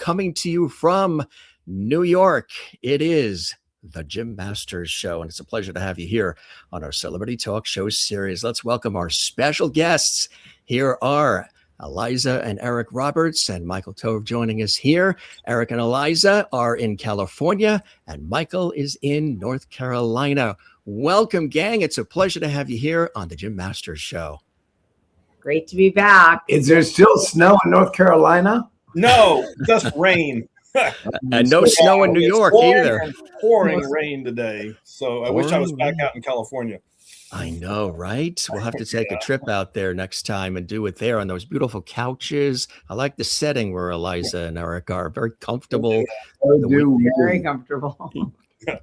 coming to you from New York. It is the Jim Masters Show, and it's a pleasure to have you here on our Celebrity Talk Show series. Let's welcome our special guests. Here are Eliza and Eric Roberts, and Michael Tove joining us here. Eric and Eliza are in California, and Michael is in North Carolina. Welcome, gang. It's a pleasure to have you here on the Jim Masters Show. Great to be back. Is there still snow in North Carolina? No, just rain. And no snow in New York either. Pouring rain today. So I wish I was back out in California. I know, right? We'll have to take a trip out there next time and do it there on those beautiful couches. I like the setting where Eliza and Eric are. Very comfortable. Very comfortable.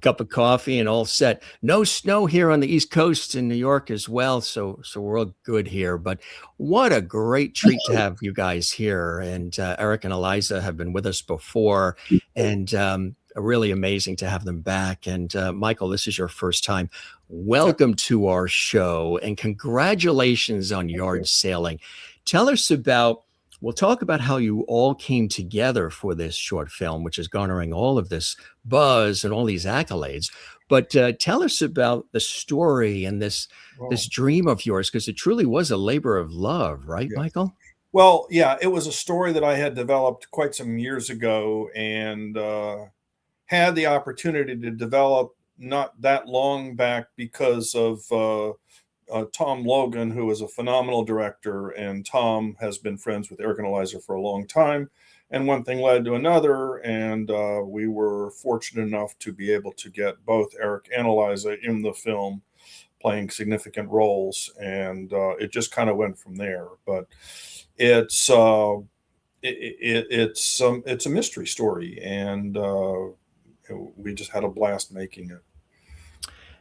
Cup of coffee and all set. No snow here on the East Coast in New York as well, so we're all good here. But what a great treat to have you guys here. And Eric and Eliza have been with us before, and really amazing to have them back. And Michael, this is your first time. Welcome to our show, and congratulations on Yard Sailing. Tell us about. We'll talk about how you all came together for this short film, which is garnering all of this buzz and all these accolades. But tell us about the story and this dream of yours, because it truly was a labor of love, right, Michael? Well, yeah, it was a story that I had developed quite some years ago, and had the opportunity to develop not that long back because of Tom Logan, who is a phenomenal director, and Tom has been friends with Eric and Eliza for a long time. And one thing led to another, and we were fortunate enough to be able to get both Eric and Eliza in the film playing significant roles, and it just kind of went from there. But it's a mystery story, and we just had a blast making it.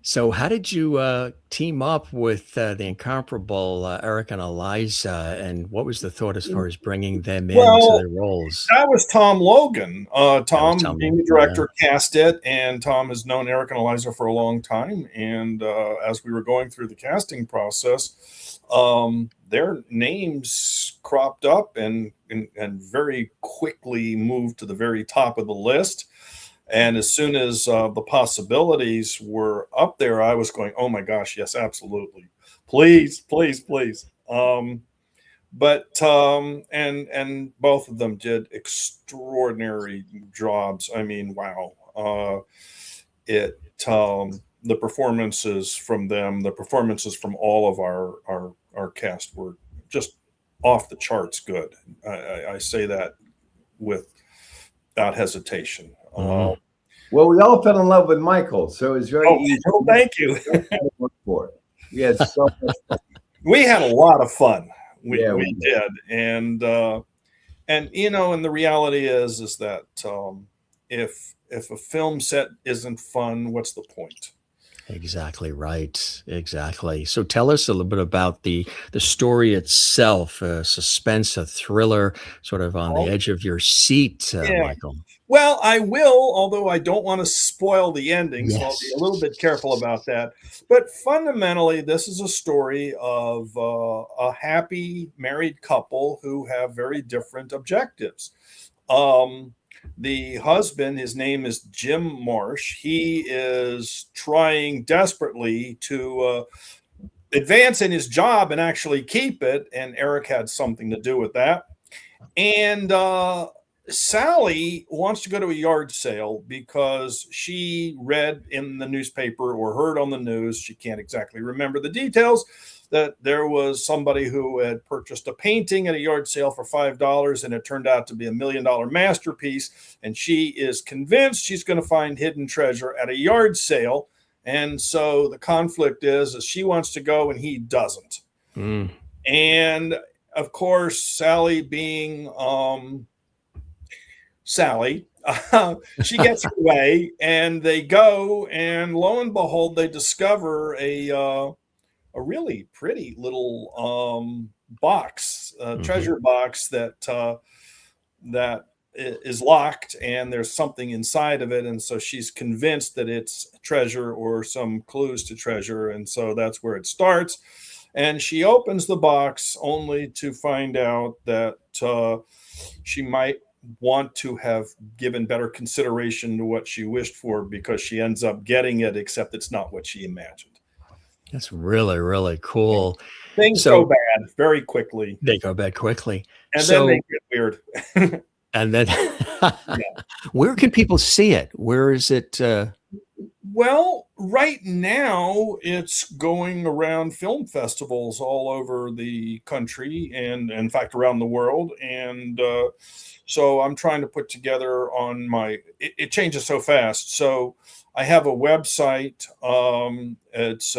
So how did you team up with the incomparable Eric and Eliza, and what was the thought as far as bringing them into their roles? That was Tom Logan. Tom, being the director, cast it, and Tom has known Eric and Eliza for a long time. And as we were going through the casting process, their names cropped up and very quickly moved to the very top of the list. And as soon as the possibilities were up there, I was going, oh my gosh, yes, absolutely. Please, please, please. And both of them did extraordinary jobs. I mean, wow. The performances from them, the performances from all of our cast were just off the charts good. I say that without hesitation. Well, we all fell in love with Michael, so it's very easy. Well, thank you. Yes, so much fun. We had a lot of fun. We did, and you know, and the reality is that if a film set isn't fun, what's the point? Exactly right. Exactly. So tell us a little bit about the story itself, a suspense, a thriller, sort of on the edge of your seat, Michael. Well, I will, although I don't want to spoil the ending, so I'll be a little bit careful about that. But fundamentally, this is a story of a happy married couple who have very different objectives. The husband, his name is Jim Marsh. He is trying desperately to advance in his job and actually keep it, and Eric had something to do with that. And Sally wants to go to a yard sale because she read in the newspaper or heard on the news, she can't exactly remember the details, that there was somebody who had purchased a painting at a yard sale for $5, and it turned out to be $1 million masterpiece. And she is convinced she's going to find hidden treasure at a yard sale. And so the conflict is she wants to go and he doesn't. And of course, Sally being Sally, she gets her way, and they go, and lo and behold, they discover a really pretty little box, treasure box that is locked, and there's something inside of it. And so she's convinced that it's treasure or some clues to treasure. And so that's where it starts. And she opens the box only to find out that she might want to have given better consideration to what she wished for, because she ends up getting it, except it's not what she imagined. That's really, really cool. Things go bad very quickly. They go bad quickly. And then they get weird. And then where can people see it? Where is it? Well, right now it's going around film festivals all over the country and in fact around the world. And so I'm trying to put together on it changes so fast. So I have a website. It's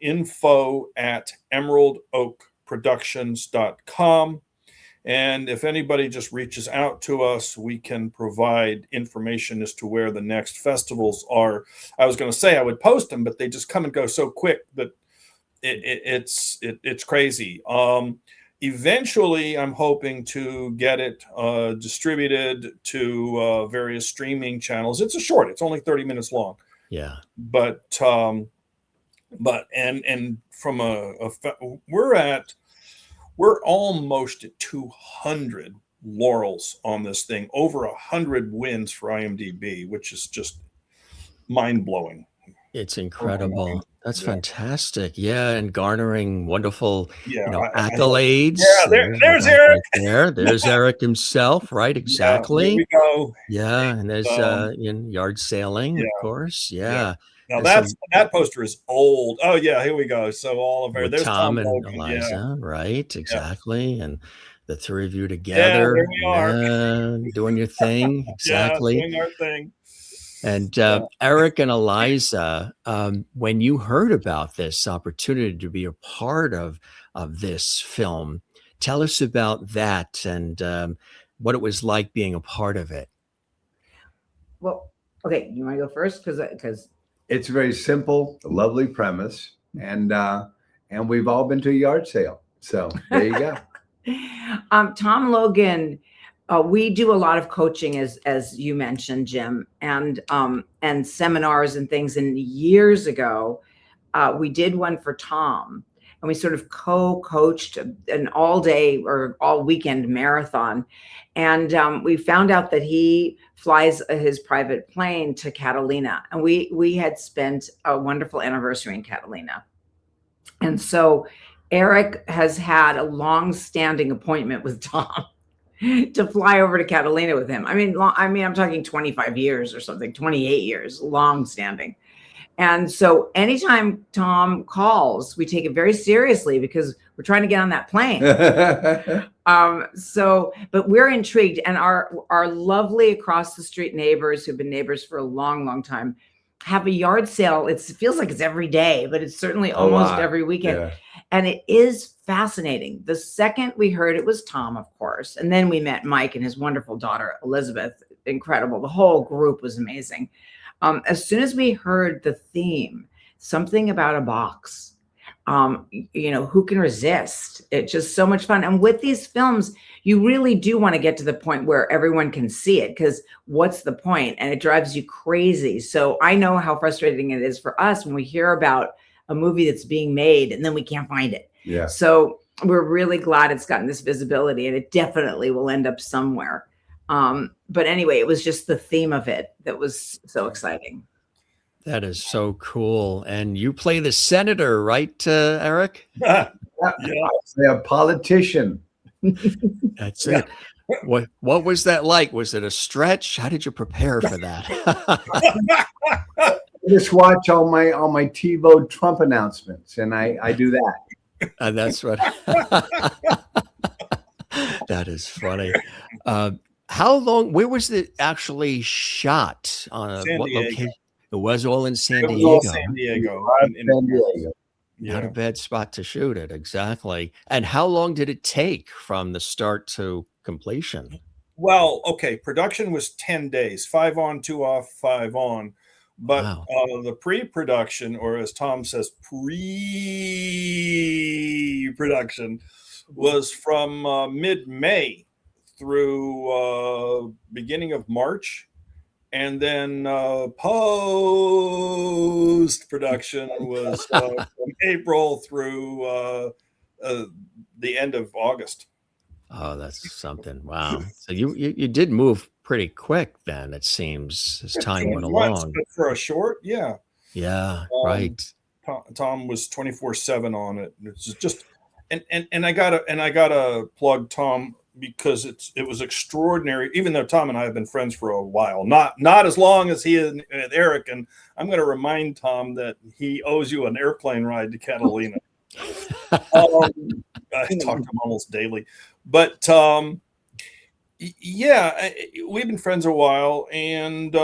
info@emeraldoakproductions.com. And if anybody just reaches out to us, we can provide information as to where the next festivals are. I was going to say I would post them, but they just come and go so quick that it's crazy. Eventually, I'm hoping to get it distributed to various streaming channels. It's it's only 30 minutes long. Yeah. But from we're almost at 200 laurels on this thing, over 100 wins for IMDb, which is just mind-blowing. It's incredible. That's fantastic. Yeah, and garnering wonderful, accolades. There's Eric. There's Eric himself, right? Exactly. There we go. Yeah, and there's yard sailing, of course. Yeah. Now that poster is old. Oh yeah, here we go. So all of there's Tom and Eliza, right? Exactly. And the three of you together, there we are. doing your thing. Exactly. Doing our thing. And Eric and Eliza, when you heard about this opportunity to be a part of this film, tell us about that and what it was like being a part of it. Well, okay, you want to go first? Because it's very simple, a lovely premise, and we've all been to a yard sale. So there you go. Tom Logan, we do a lot of coaching, as you mentioned, Jim, and seminars and things. And years ago, we did one for Tom, and we sort of co-coached an all-day or all-weekend marathon. And we found out that he flies his private plane to Catalina, and we had spent a wonderful anniversary in Catalina. And so Eric has had a long-standing appointment with Tom to fly over to Catalina with him. I mean, I'm talking 25 years or something, 28 years, long-standing. And so anytime Tom calls, we take it very seriously because we're trying to get on that plane. But we're intrigued, and our lovely across the street neighbors who've been neighbors for a long, long time have a yard sale. It feels like it's every day, but it's certainly almost every weekend. Yeah. And it is fascinating. The second we heard it was Tom, of course, and then we met Mike and his wonderful daughter, Elizabeth. Incredible. The whole group was amazing. As soon as we heard the theme, something about a box, who can resist? It's just so much fun. And with these films, you really do want to get to the point where everyone can see it, because what's the point? And it drives you crazy. So I know how frustrating it is for us when we hear about a movie that's being made and then we can't find it. Yeah. So we're really glad it's gotten this visibility, and it definitely will end up somewhere. But anyway, it was just the theme of it that was so exciting. That is so cool. And you play the senator, right, Eric? Yeah. A politician. That's it. What was that like? Was it a stretch? How did you prepare for that? Just watch all my TiVo Trump announcements, and I do that. And that's what. That is funny. How long? Where was it actually shot? On what location? It was all in San Diego. San Diego. Not a bad spot to shoot it, exactly. And how long did it take from the start to completion? Well, okay, production was 10 days, 5 on, 2 off, 5 on. But the pre-production, or as Tom says, pre-production, was from mid-May through beginning of March. And then post-production was from April through the end of August. Oh, that's something. Wow. So you did move pretty quick then, it seems, as Yeah, time went 20 months, along. but for a short, yeah. Yeah, Um, right. Tom was 24/7 on it. It's just, and I gotta plug Tom because it was extraordinary. Even though Tom and I have been friends for a while, not as long as he and Eric. And I'm going to remind Tom that he owes you an airplane ride to Catalina. I talk to him almost daily, but yeah, we've been friends a while, and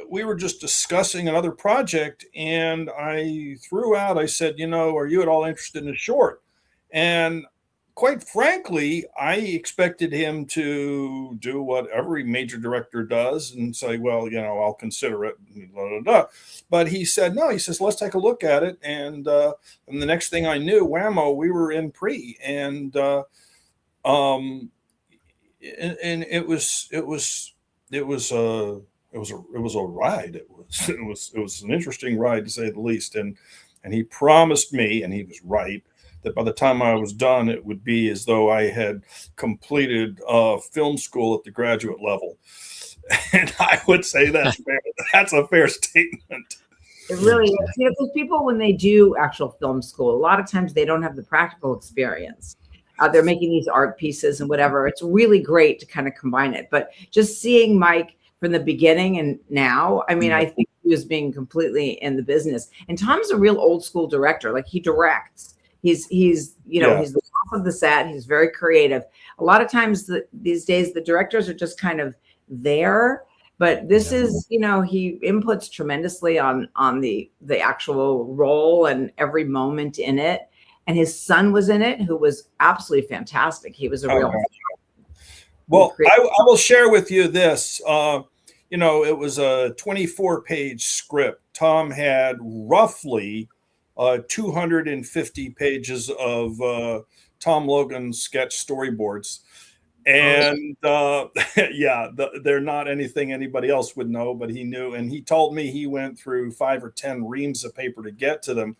we were just discussing another project, and I threw out, I said, are you at all interested in a short? And quite frankly, I expected him to do what every major director does and say, well, I'll consider it. Blah, blah, blah. But he said, no, he says, let's take a look at it. And the next thing I knew, whammo, we were in pre. Um, and it was a ride. It was an interesting ride, to say the least. And he promised me, and he was right, that by the time I was done, it would be as though I had completed film school at the graduate level. And I would say that's fair. That's a fair statement. It really is. Because people, when they do actual film school, a lot of times they don't have the practical experience. They're making these art pieces and whatever. It's really great to kind of combine it. But just seeing Mike from the beginning and now, I mean, I think he was being completely in the business. And Tom's a real old school director. Like, he directs. He's he's the top of the set. He's very creative. A lot of times these days, the directors are just kind of there. But this is, he inputs tremendously on the actual role and every moment in it. And his son was in it, who was absolutely fantastic. He was a real. Well, I will share with you this. It was a 24-page script. Tom had roughly 250 pages of Tom Logan sketch storyboards. And they're not anything anybody else would know, but he knew. And he told me he went through 5 or 10 reams of paper to get to them.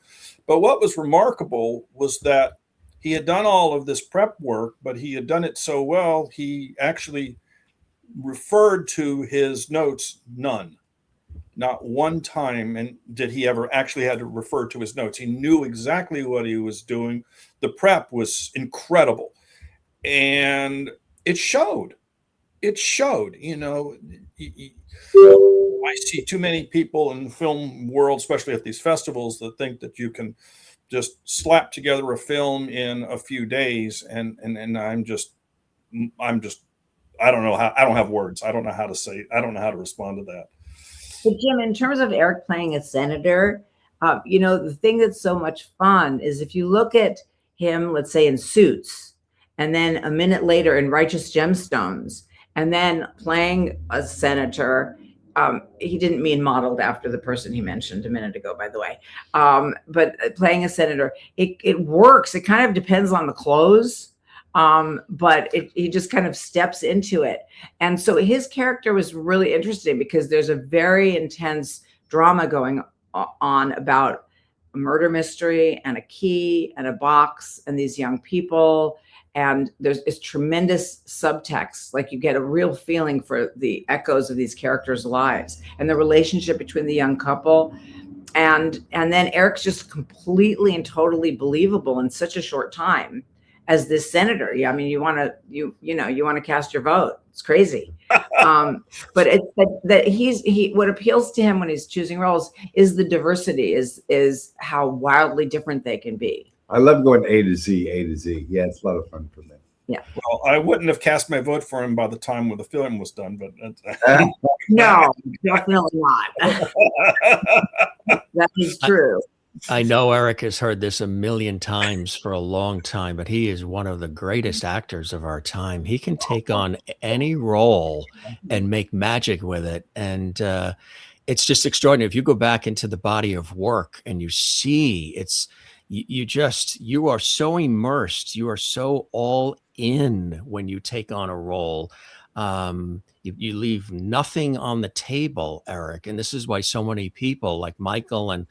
But what was remarkable was that he had done all of this prep work, but he had done it so well, he actually referred to his notes none. Not one time and did he ever actually had to refer to his notes. He knew exactly what he was doing. The prep was incredible. And it showed. I see too many people in the film world, especially at these festivals, that think that you can just slap together a film in a few days. And I'm just, I don't know how, I don't have words. I don't know how to say, I don't know how to respond to that. But Jim, in terms of Eric playing a senator, the thing that's so much fun is if you look at him, let's say in Suits, and then a minute later in Righteous Gemstones, and then playing a senator. He didn't mean modeled after the person he mentioned a minute ago, by the way. But playing a senator, it works. It kind of depends on the clothes, but he just kind of steps into it. And so his character was really interesting because there's a very intense drama going on about a murder mystery and a key and a box and these young people. And there's tremendous subtext. Like, you get a real feeling for the echoes of these characters' lives and the relationship between the young couple. And then Eric's just completely and totally believable in such a short time as this senator. Yeah, I mean, you want to cast your vote. It's crazy. But it's that what appeals to him when he's choosing roles is the diversity, is how wildly different they can be. I love going A to Z. Yeah, it's a lot of fun for me. Yeah. Well, I wouldn't have cast my vote for him by the time when the film was done, but no, definitely not. That is true. I know Eric has heard this a million times for a long time, but he is one of the greatest actors of our time. He can take on any role and make magic with it. And it's just extraordinary. If you go back into the body of work and you see you are so immersed, you are so all in when you take on a role. You leave nothing on the table, Eric. And this is why so many people like Michael and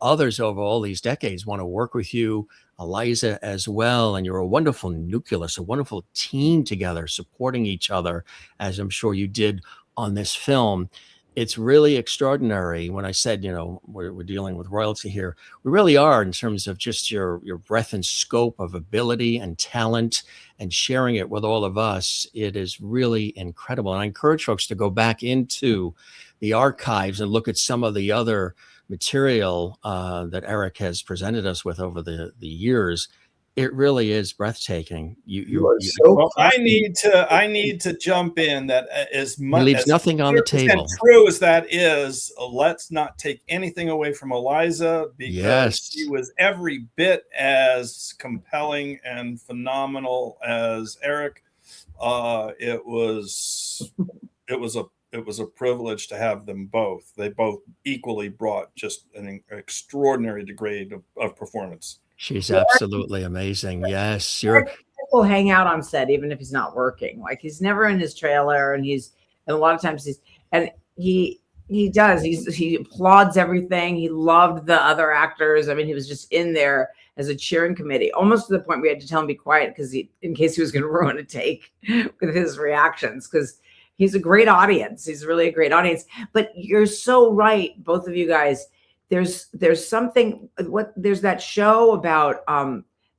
others over all these decades want to work with you, Eliza as well. And you're a wonderful nucleus, a wonderful team together, supporting each other, as I'm sure you did on this film. It's really extraordinary. When I said, we're dealing with royalty here, we really are, in terms of just your breadth and scope of ability and talent, and sharing it with all of us. It is really incredible. And I encourage folks to go back into the archives and look at some of the other material that Eric has presented us with over the years. It really is breathtaking. You are so well, I need to jump in that as much leaves as nothing on the table. true as that is, let's not take anything away from Eliza, because she was every bit as compelling and phenomenal as Eric. It was a privilege to have them both. They both equally brought just an extraordinary degree of performance. She's absolutely amazing. Yes, Will hang out on set even if he's not working. Like, he's never in his trailer, and a lot of times he applauds everything. He loved the other actors. I mean, he was just in there as a cheering committee, almost to the point we had to tell him to be quiet in case he was going to ruin a take with his reactions, because he's a great audience. He's really a great audience. But you're so right, both of you guys. There's something, there's that show about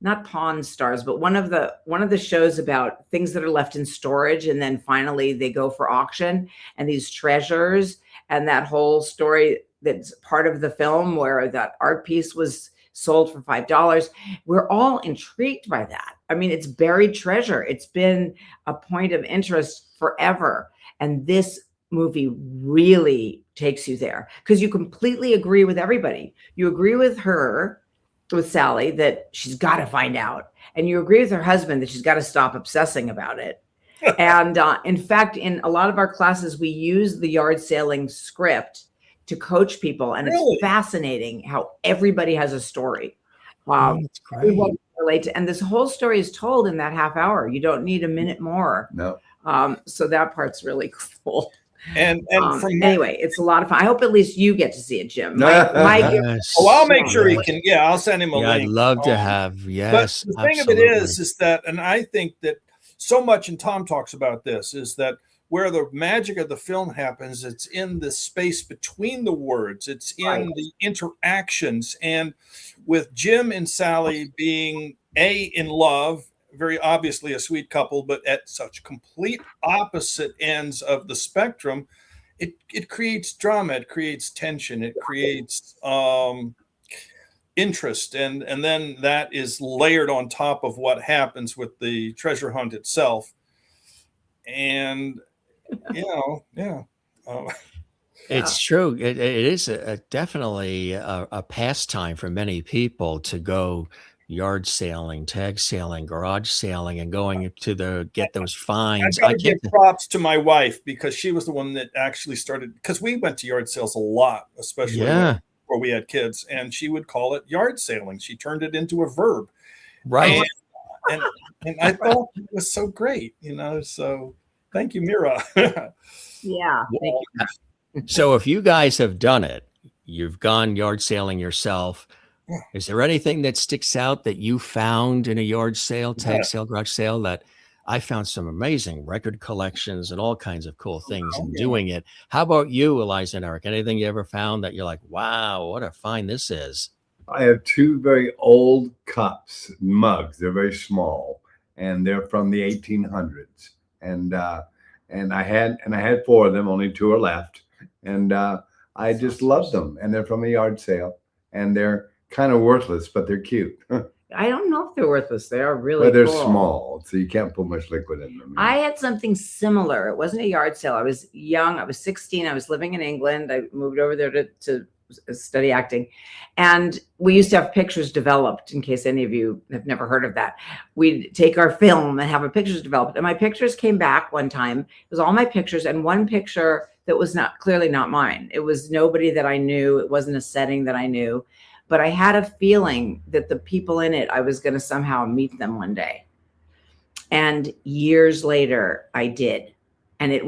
not Pawn Stars, but one of the shows about things that are left in storage and then finally they go for auction, and these treasures, and that whole story that's part of the film where that art piece was sold for $5. We're all intrigued by that. I mean, it's buried treasure. It's been a point of interest forever. And this movie really takes you there, because you completely agree with everybody. You agree with Sally, that she's got to find out. And you agree with her husband that she's got to stop obsessing about it. And in fact, in a lot of our classes, we use the yard sailing script to coach people. And it's fascinating how everybody has a story. That's great. Relate to, and this whole story is told in that half hour. You don't need a minute more. No. So that part's really cool. And anyway, it's a lot of fun. I hope at least you get to see it, Jim. Mike, Yes. I'll make sure he can. Yeah, I'll send him a link. I'd love to have. Yes, but the thing of it is that, and I think that so much, and Tom talks about this, is that where the magic of the film happens, it's in the space between the words. It's in the interactions. And with Jim and Sally being in love, very obviously a sweet couple, but at such complete opposite ends of the spectrum, it creates drama, it creates tension, it creates interest, and then that is layered on top of what happens with the treasure hunt itself. And it's true. It is definitely a pastime for many people to go yard sailing, tag sailing, garage sailing, and going to get those finds. I give props to my wife, because she was the one that actually started, because we went to yard sales a lot, especially before we had kids, and she would call it yard sailing. She turned it into a verb. Right. And I thought it was so great, so thank you, Mira. Yeah. Thank you. So if you guys have done it, you've gone yard sailing yourself. Is there anything that sticks out that you found in a yard sale, tag sale, garage sale? That I found some amazing record collections and all kinds of cool things in doing it. How about you, Eliza and Eric? Anything you ever found that you're like, wow, what a find this is? I have two very old cups, mugs. They're very small, and they're from the 1800s. And I had four of them. Only two are left, and I just love them. And they're from a yard sale, and they're kind of worthless, but they're cute. I don't know if they're worthless. They are really But they're cool. Small, so you can't put much liquid in them. I had something similar. It wasn't a yard sale. I was young. I was 16. I was living in England. I moved over there to study acting. And we used to have pictures developed, in case any of you have never heard of that. We'd take our film and have our pictures developed. And my pictures came back one time. It was all my pictures, and one picture that was clearly not mine. It was nobody that I knew. It wasn't a setting that I knew. But I had a feeling that the people in it, I was going to somehow meet them one day. And years later, I did. And it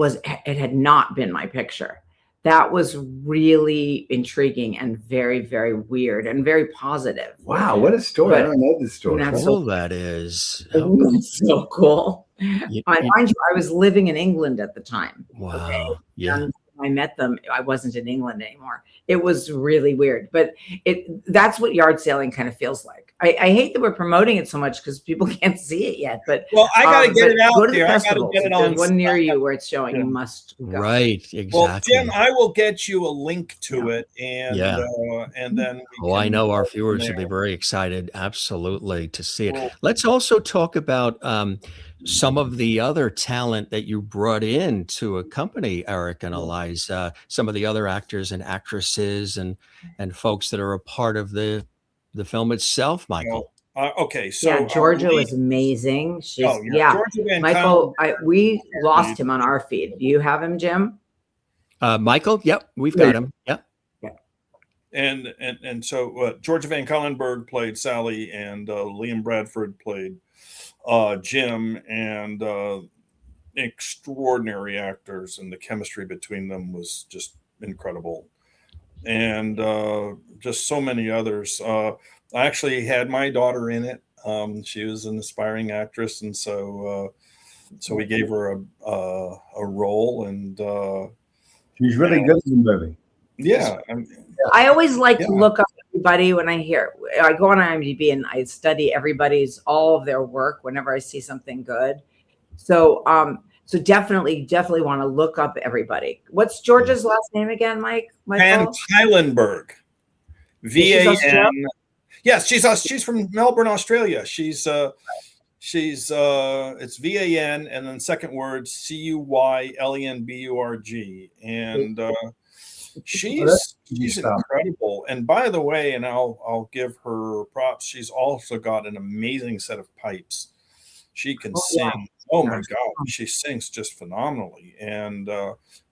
had not been my picture. That was really intriguing and very, very weird and very positive. Wow, what a story. I But don't know this story. that's Cool that is. that's so cool. You- I you- mind you, I was living in England at the time. wow. Yeah. And when I met them, I wasn't in England anymore. It was really weird, but that's what yard sailing kind of feels like. I hate that we're promoting it so much because people can't see it yet, but Well, I got to get but it out go to the there. I got to festivals. get it If there's on. one near you where it's showing, Yeah. you must go. Right. Well, Exactly. Jim, I will get you a link to Yeah. it, and Yeah. and then we Oh, I can know go our from viewers will be there. very excited, absolutely, to see it. Cool. Let's also talk about some of the other talent that you brought in to accompany Eric and Eliza, some of the other actors and actresses and folks that are a part of the film itself, Michael. Okay, so Yeah, Georgia was amazing. She's Georgia Van Michael, we Conn- lost him on our feed. Do you have him, Jim? Michael, yep, we've got him. Yep. and so Georgia Van Collenberg played Sally, and Liam Bradford played Jim, and extraordinary actors, and the chemistry between them was just incredible, and just so many others. I actually had my daughter in it. She was an aspiring actress, and so we gave her a role, and She's really good in the movie. yeah. I always like to Yeah. look up everybody when I go on IMDb and I study all of their work whenever I see something good. So so definitely want to look up everybody. What's Georgia's last name again, Mike? Van Michael? Kylenberg. She's VAN. Australian? Yes, she's from Melbourne, Australia. She's it's VAN and then second word CUYLENBURG, and she's incredible. And by the way, and I'll give her props, she's also got an amazing set of pipes. She can sing. Yeah. Oh my God, she sings just phenomenally, and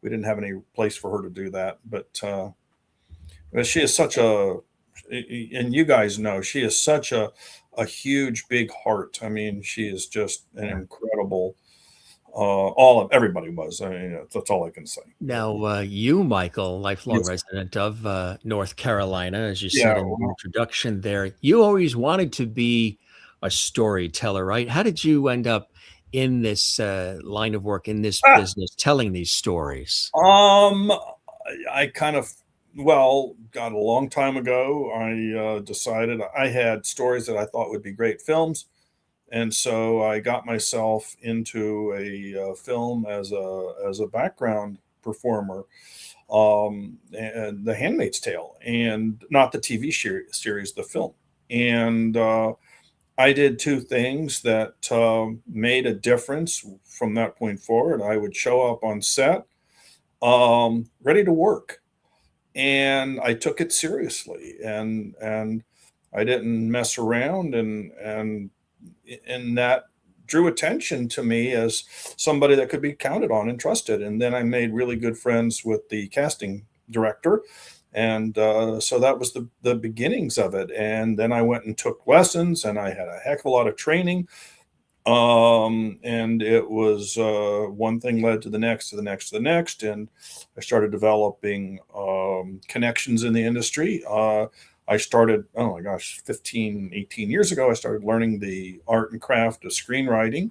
we didn't have any place for her to do that, but she is such a, and you guys know, she is such a huge, big heart. I mean, she is just an incredible. Everybody was. I mean, that's all I can say. Now, you, Michael, lifelong Yes. resident of North Carolina, as you Yeah, said in the introduction there, you always wanted to be a storyteller, right? How did you end up in this line of work, in this business, telling these stories? I kind of, God, a long time ago, I decided I had stories that I thought would be great films. And so I got myself into a film as a background performer, and The Handmaid's Tale, and not the TV series, the film. And I did two things that made a difference from that point forward. I would show up on set, ready to work, and I took it seriously, and I didn't mess around, and that drew attention to me as somebody that could be counted on and trusted. And then I made really good friends with the casting director, and so that was the beginnings of it. And then I went and took lessons, and I had a heck of a lot of training, and it was one thing led to the next, to the next, to the next, and I started developing connections in the industry. I started, 15, 18 years ago, I started learning the art and craft of screenwriting.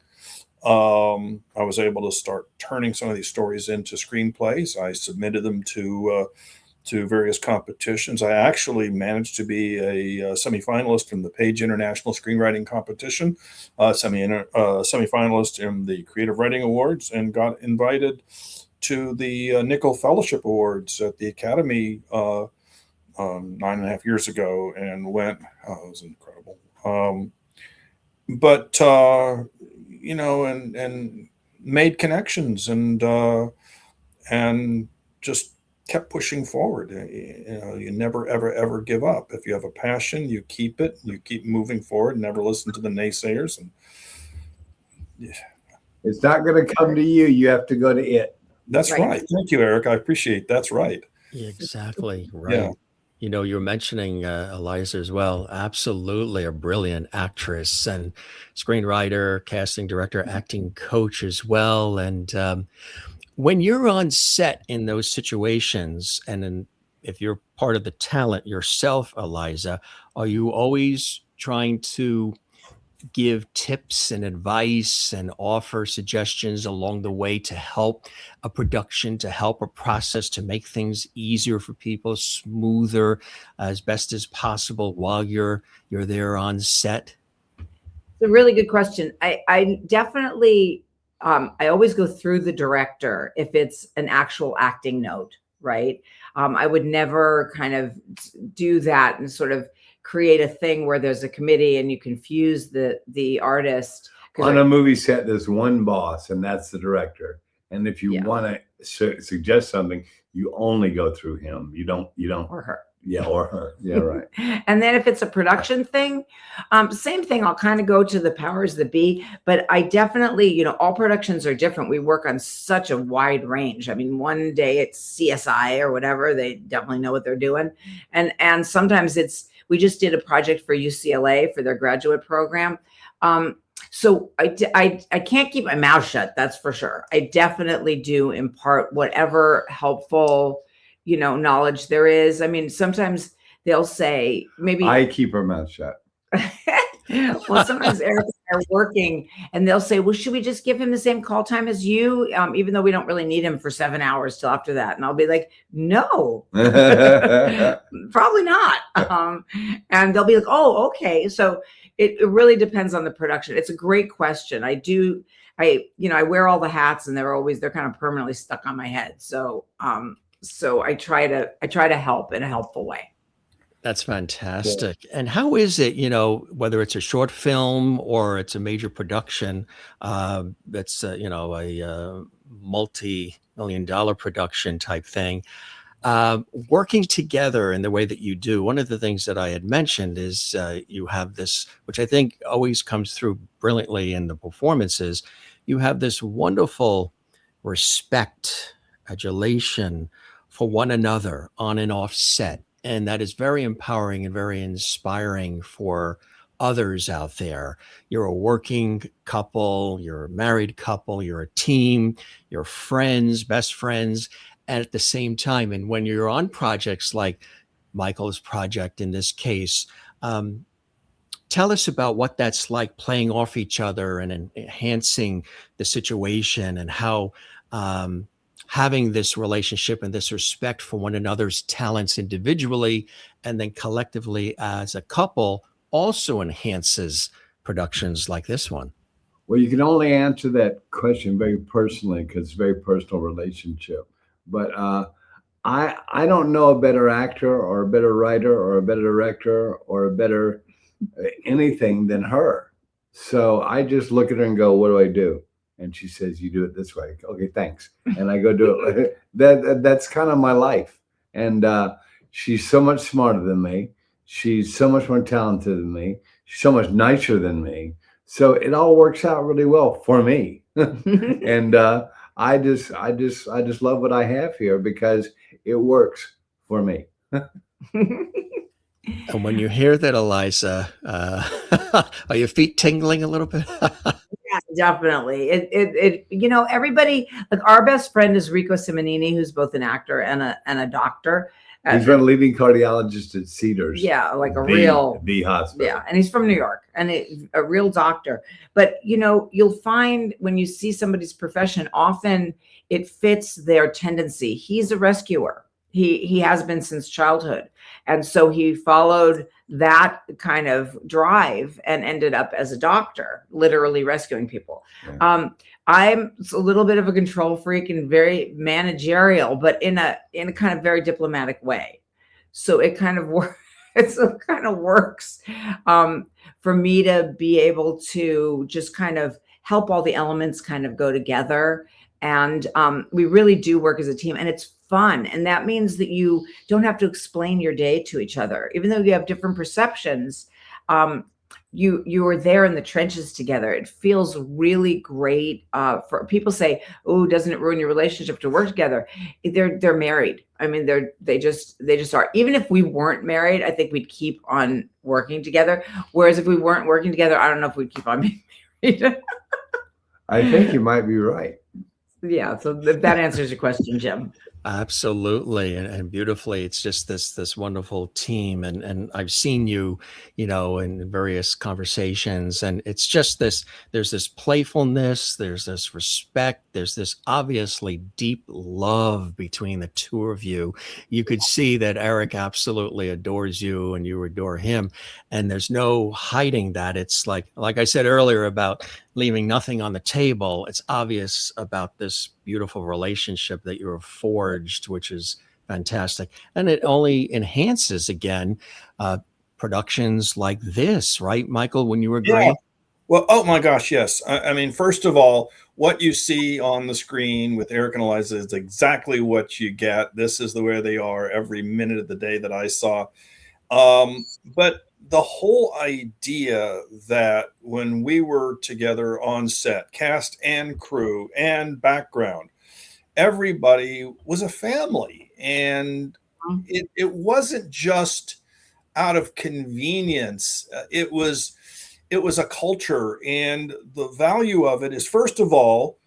I was able to start turning some of these stories into screenplays. I submitted them to various competitions. I actually managed to be a semifinalist in the Page International Screenwriting Competition, semifinalist in the Creative Writing Awards, and got invited to the Nickel Fellowship Awards at the Academy 9.5 years ago, and went. Oh, it was incredible. But and made connections, and just kept pushing forward. You never ever give up. If you have a passion, you keep it. You keep moving forward. Never listen to the naysayers. And it's not going to come to you. You have to go to it. That's right. Thank you, Eric. I appreciate. That's right. Exactly right. Yeah. You know, you're mentioning Eliza as well. Absolutely a brilliant actress and screenwriter, casting director, acting coach as well. And when you're on set in those situations, and if you're part of the talent yourself, Eliza, are you always trying to give tips and advice and offer suggestions along the way to help a production, to help a process, to make things easier for people, smoother as best as possible while you're there on set? It's a really good question. I definitely, I always go through the director if it's an actual acting note, right? I would never kind of do that and sort of create a thing where there's a committee and you confuse the artist. On a movie set, there's one boss, and that's the director. And if you want to suggest something, you only go through him. You don't or her. Yeah, or her. Yeah, right. And then if it's a production thing, same thing. I'll kind of go to the powers that be, but I definitely, you know, all productions are different. We work on such a wide range. I mean, one day it's CSI or whatever. They definitely know what they're doing. And sometimes we just did a project for UCLA for their graduate program. So I can't keep my mouth shut. That's for sure. I definitely do impart whatever helpful, you know, knowledge there is. I mean, sometimes they'll say maybe I keep her mouth shut. Well, sometimes Eric and I are working and they'll say, well, should we just give him the same call time as you? Even though we don't really need him for 7 hours till after that. And I'll be like, no, probably not. And they'll be like, oh, okay. So it really depends on the production. It's a great question. I wear all the hats and they're kind of permanently stuck on my head. So I try to help in a helpful way. That's fantastic. Yeah. And how is it, you know, whether it's a short film or it's a major production, that's, a multi-million-dollar production type thing, working together in the way that you do? One of the things that I had mentioned is you have this, which I think always comes through brilliantly in the performances, you have this wonderful respect, adulation for one another on and off set. And that is very empowering and very inspiring for others out there. You're a working couple, you're a married couple, you're a team, you're friends, best friends, and at the same time. And when you're on projects like Michael's project in this case, tell us about what that's like, playing off each other and enhancing the situation, and how having this relationship and this respect for one another's talents individually and then collectively as a couple also enhances productions like this one. Well, you can only answer that question very personally because it's a very personal relationship. But I don't know a better actor or a better writer or a better director or a better anything than her. So I just look at her and go, what do I do? And she says, you do it this way. Okay, thanks. And I go do it. That's kind of my life. And she's so much smarter than me. She's so much more talented than me. She's so much nicer than me. So it all works out really well for me. And I just love what I have here because it works for me. And when you hear that, Eliza, are your feet tingling a little bit? Yeah, definitely. Everybody, like our best friend is Rico Simonini, who's both an actor and a doctor. He's been a leading cardiologist at Cedars. Yeah, like the hospital. Yeah, and he's from New York and a real doctor. But, you'll find when you see somebody's profession, often it fits their tendency. He's a rescuer. He has been since childhood. And so he followed that kind of drive and ended up as a doctor, literally rescuing people. Yeah. I'm a little bit of a control freak and very managerial, but in a kind of very diplomatic way. So it kind of works. It kind of works for me to be able to just kind of help all the elements kind of go together. And we really do work as a team, and it's fun. And that means that you don't have to explain your day to each other, even though you have different perceptions. you are there in the trenches together. It feels really great. For people say, "Oh, doesn't it ruin your relationship to work together?" They're married. I mean, they just are. Even if we weren't married, I think we'd keep on working together. Whereas if we weren't working together, I don't know if we'd keep on being married. I think you might be right. Yeah. So that answers your question, Jim. Absolutely, and beautifully. It's just this wonderful team, and I've seen you, in various conversations, and it's just this. There's this playfulness, there's this respect, there's this obviously deep love between the two of you. You could see that Eric absolutely adores you, and you adore him, and there's no hiding that. It's like I said earlier about leaving nothing on the table. It's obvious about this beautiful relationship that you have forged, which is fantastic. And it only enhances, again, productions like this, right, Michael? When you agree? Yeah. Well, oh my gosh, yes. I mean, first of all, what you see on the screen with Eric and Eliza is exactly what you get. This is the way they are every minute of the day that I saw. But the whole idea that when we were together on set, cast and crew and background, everybody was a family. And it wasn't just out of convenience. It was a culture, and the value of it is, first of all,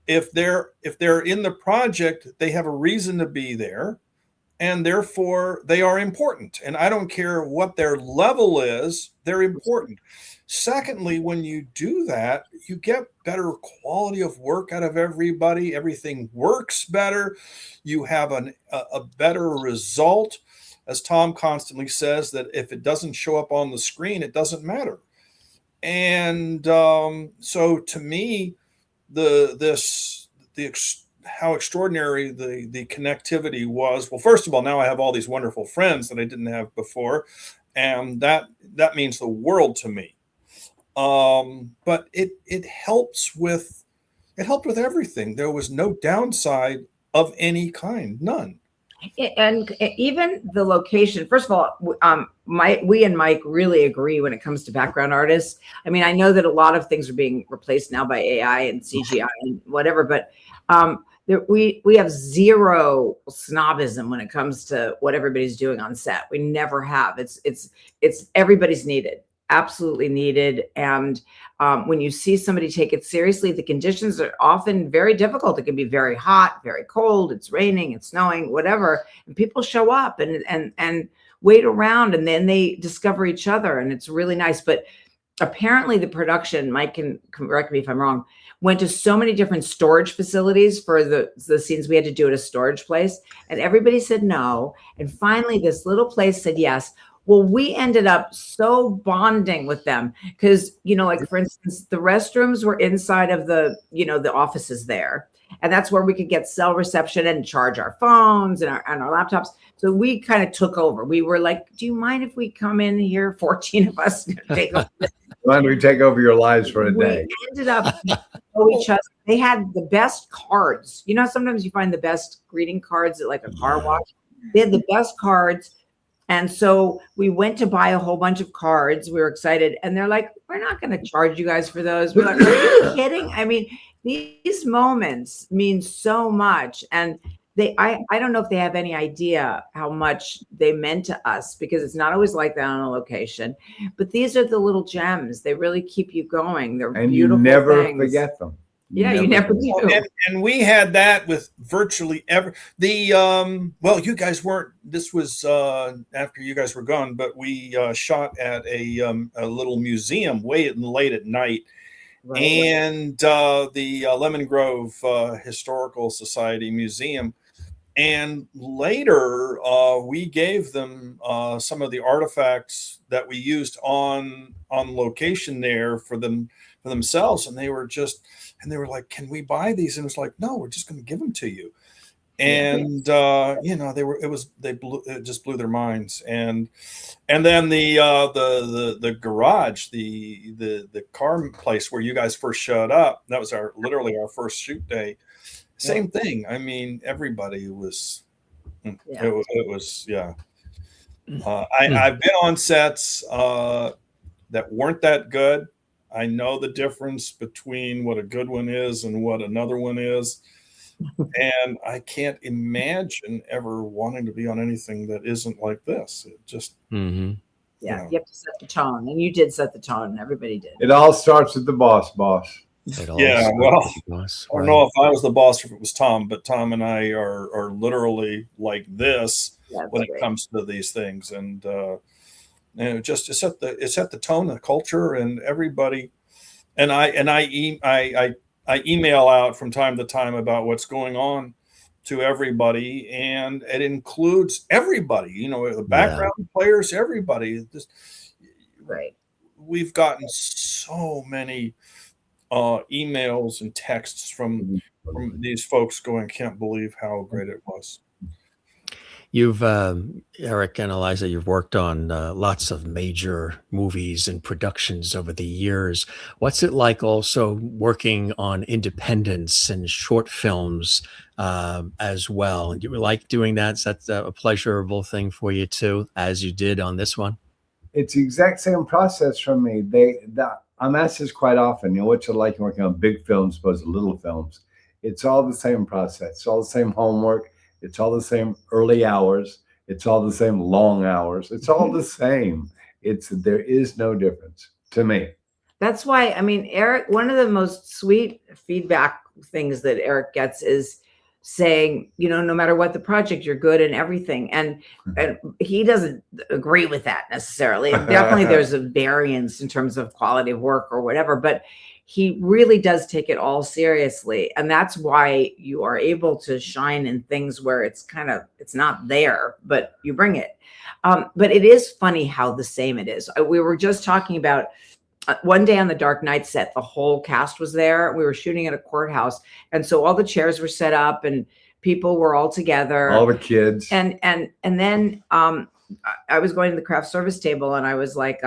if they're in the project, they have a reason to be there, and therefore they are important. And I don't care what their level is, they're important. Secondly, when you do that, you get better quality of work out of everybody. Everything works better. You have a better result. As Tom constantly says, that if it doesn't show up on the screen, it doesn't matter. And so to me, how extraordinary the connectivity was. Well, first of all, now I have all these wonderful friends that I didn't have before, and that means the world to me. But it helped with everything. There was no downside of any kind, none. And even the location, first of all, we and Mike really agree when it comes to background artists. I mean, I know that a lot of things are being replaced now by AI and CGI and whatever, but we have zero snobism when it comes to what everybody's doing on set. We never have. It's everybody's needed, absolutely needed. And when you see somebody take it seriously, the conditions are often very difficult. It can be very hot, very cold. It's raining, it's snowing, whatever. And people show up and wait around, and then they discover each other, and it's really nice. But apparently the production, Mike can correct me if I'm wrong, went to so many different storage facilities for the scenes we had to do at a storage place, and everybody said no. And finally this little place said yes. Well, we ended up so bonding with them because, like, for instance, the restrooms were inside of the offices there. And that's where we could get cell reception and charge our phones and our laptops. So we kind of took over. We were like, do you mind if we come in here, 14 of us, take over? Why don't we take over your lives for a day? We ended up each other. They had the best cards. Sometimes you find the best greeting cards at like a car wash. They had the best cards. And so we went to buy a whole bunch of cards. We were excited. And they're like, we're not going to charge you guys for those. We're like, are you kidding? I mean, these moments mean so much. And I don't know if they have any idea how much they meant to us, because it's not always like that on a location. But these are the little gems. They really keep you going. They're and beautiful you never things. forget them. You never do. And we had that with virtually well, you guys weren't, this was after you guys were gone, but we shot at a little museum late at night. Right. And the Lemon Grove Historical Society Museum. And later we gave them some of the artifacts that we used on location there for themselves. And they were like, can we buy these? And it was like, no, we're just going to give them to you. And it just blew their minds. And then the garage, the car place where you guys first showed up, that was literally our first shoot day. Same thing. I mean, everybody was, it was, yeah. I've been on sets that weren't that good. I know the difference between what a good one is and what another one is. And I can't imagine ever wanting to be on anything that isn't like this. It just, Mm-hmm. Yeah, you have to set the tone, and you did set the tone. Everybody did. It all starts with the boss. yeah. Well, I don't know if I was the boss or if it was Tom, but Tom and I are literally like this when it comes to these things, and it just it set the tone, the culture, and everybody. And I email out from time to time about what's going on to everybody, and it includes everybody. The background players, everybody. Right. We've gotten so many emails and texts from these folks going, "Can't believe how great it was." You've, Eric and Eliza, you've worked on lots of major movies and productions over the years. What's it like also working on independents and short films as well? Do you like doing that? Is that a pleasurable thing for you too, as you did on this one? It's the exact same process for me. I'm asked this quite often, what's it like working on big films opposed to little films? It's all the same process. It's all the same homework. It's all the same early hours. It's all the same long hours. It's all the same. There is no difference to me. That's why, I mean, Eric, one of the most sweet feedback things that Eric gets is saying, no matter what the project, you're good in everything. And he doesn't agree with that necessarily. Definitely there's a variance in terms of quality of work or whatever, but he really does take it all seriously. And that's why you are able to shine in things where it's not there, but you bring it. But it is funny how the same it is. We were just talking about one day on the Dark Knight set, the whole cast was there. We were shooting at a courthouse. And so all the chairs were set up and people were all together. All the kids. And then I was going to the craft service table and I was like,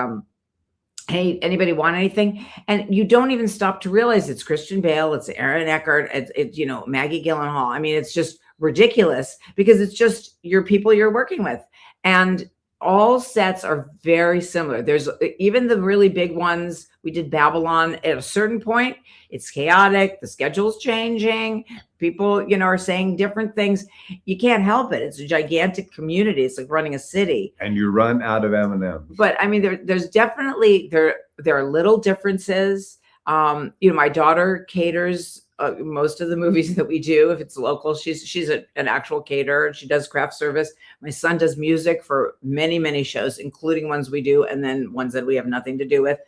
hey, anybody want anything? And you don't even stop to realize it's Christian Bale, it's Aaron Eckhart, it's Maggie Gyllenhaal. I mean, it's just ridiculous because it's just your people you're working with. And all sets are very similar. There's even the really big ones. We did Babylon. At a certain point, it's chaotic. The schedule's changing. People, are saying different things. You can't help it. It's a gigantic community. It's like running a city. And you run out of M&Ms. But I mean, there's definitely there are little differences. My daughter caters most of the movies that we do. If it's local, she's an actual caterer. She does craft service. My son does music for many, many shows, including ones we do, and then ones that we have nothing to do with.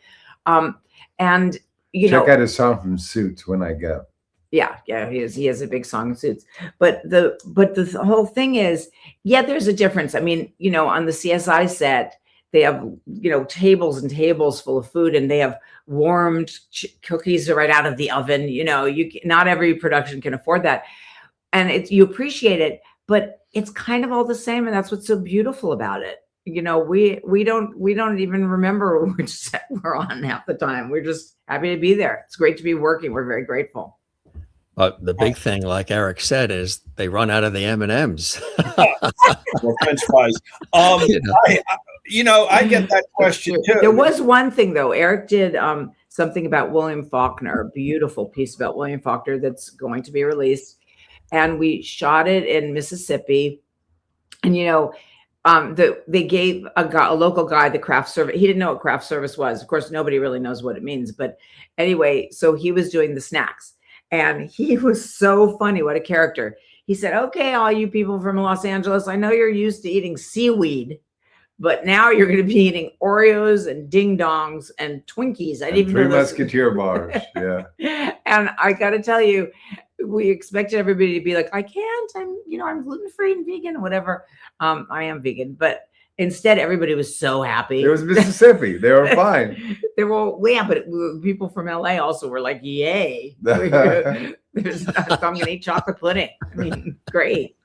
And check out his song from Suits when I go. Yeah, he has a big song in Suits. But the whole thing is, there's a difference. I mean, on the CSI set, they have, tables and tables full of food, and they have warmed cookies right out of the oven. Not every production can afford that. And you appreciate it, but it's kind of all the same. And that's what's so beautiful about it. We don't even remember which set we're on half the time. We're just happy to be there. It's great to be working. We're very grateful. But the big thing, like Eric said, is they run out of the M&Ms. Well, French fries. I get that question too. There was one thing though. Eric did something about William Faulkner, a beautiful piece about William Faulkner that's going to be released, and we shot it in Mississippi. And they gave a local guy the craft service. He didn't know what craft service was. Of course, nobody really knows what it means. But anyway, so he was doing the snacks. And he was so funny. What a character. He said, okay, all you people from Los Angeles, I know you're used to eating seaweed, but now you're going to be eating Oreos and ding dongs and Twinkies. I didn't even know Three Musketeer bars. Yeah. And I got to tell you, we expected everybody to be like, I can't, I'm gluten-free and vegan and whatever. I am vegan, but instead, everybody was so happy. It was Mississippi. They were fine. They were, but people from LA also were like, yay. So I'm going to eat chocolate pudding. I mean, great.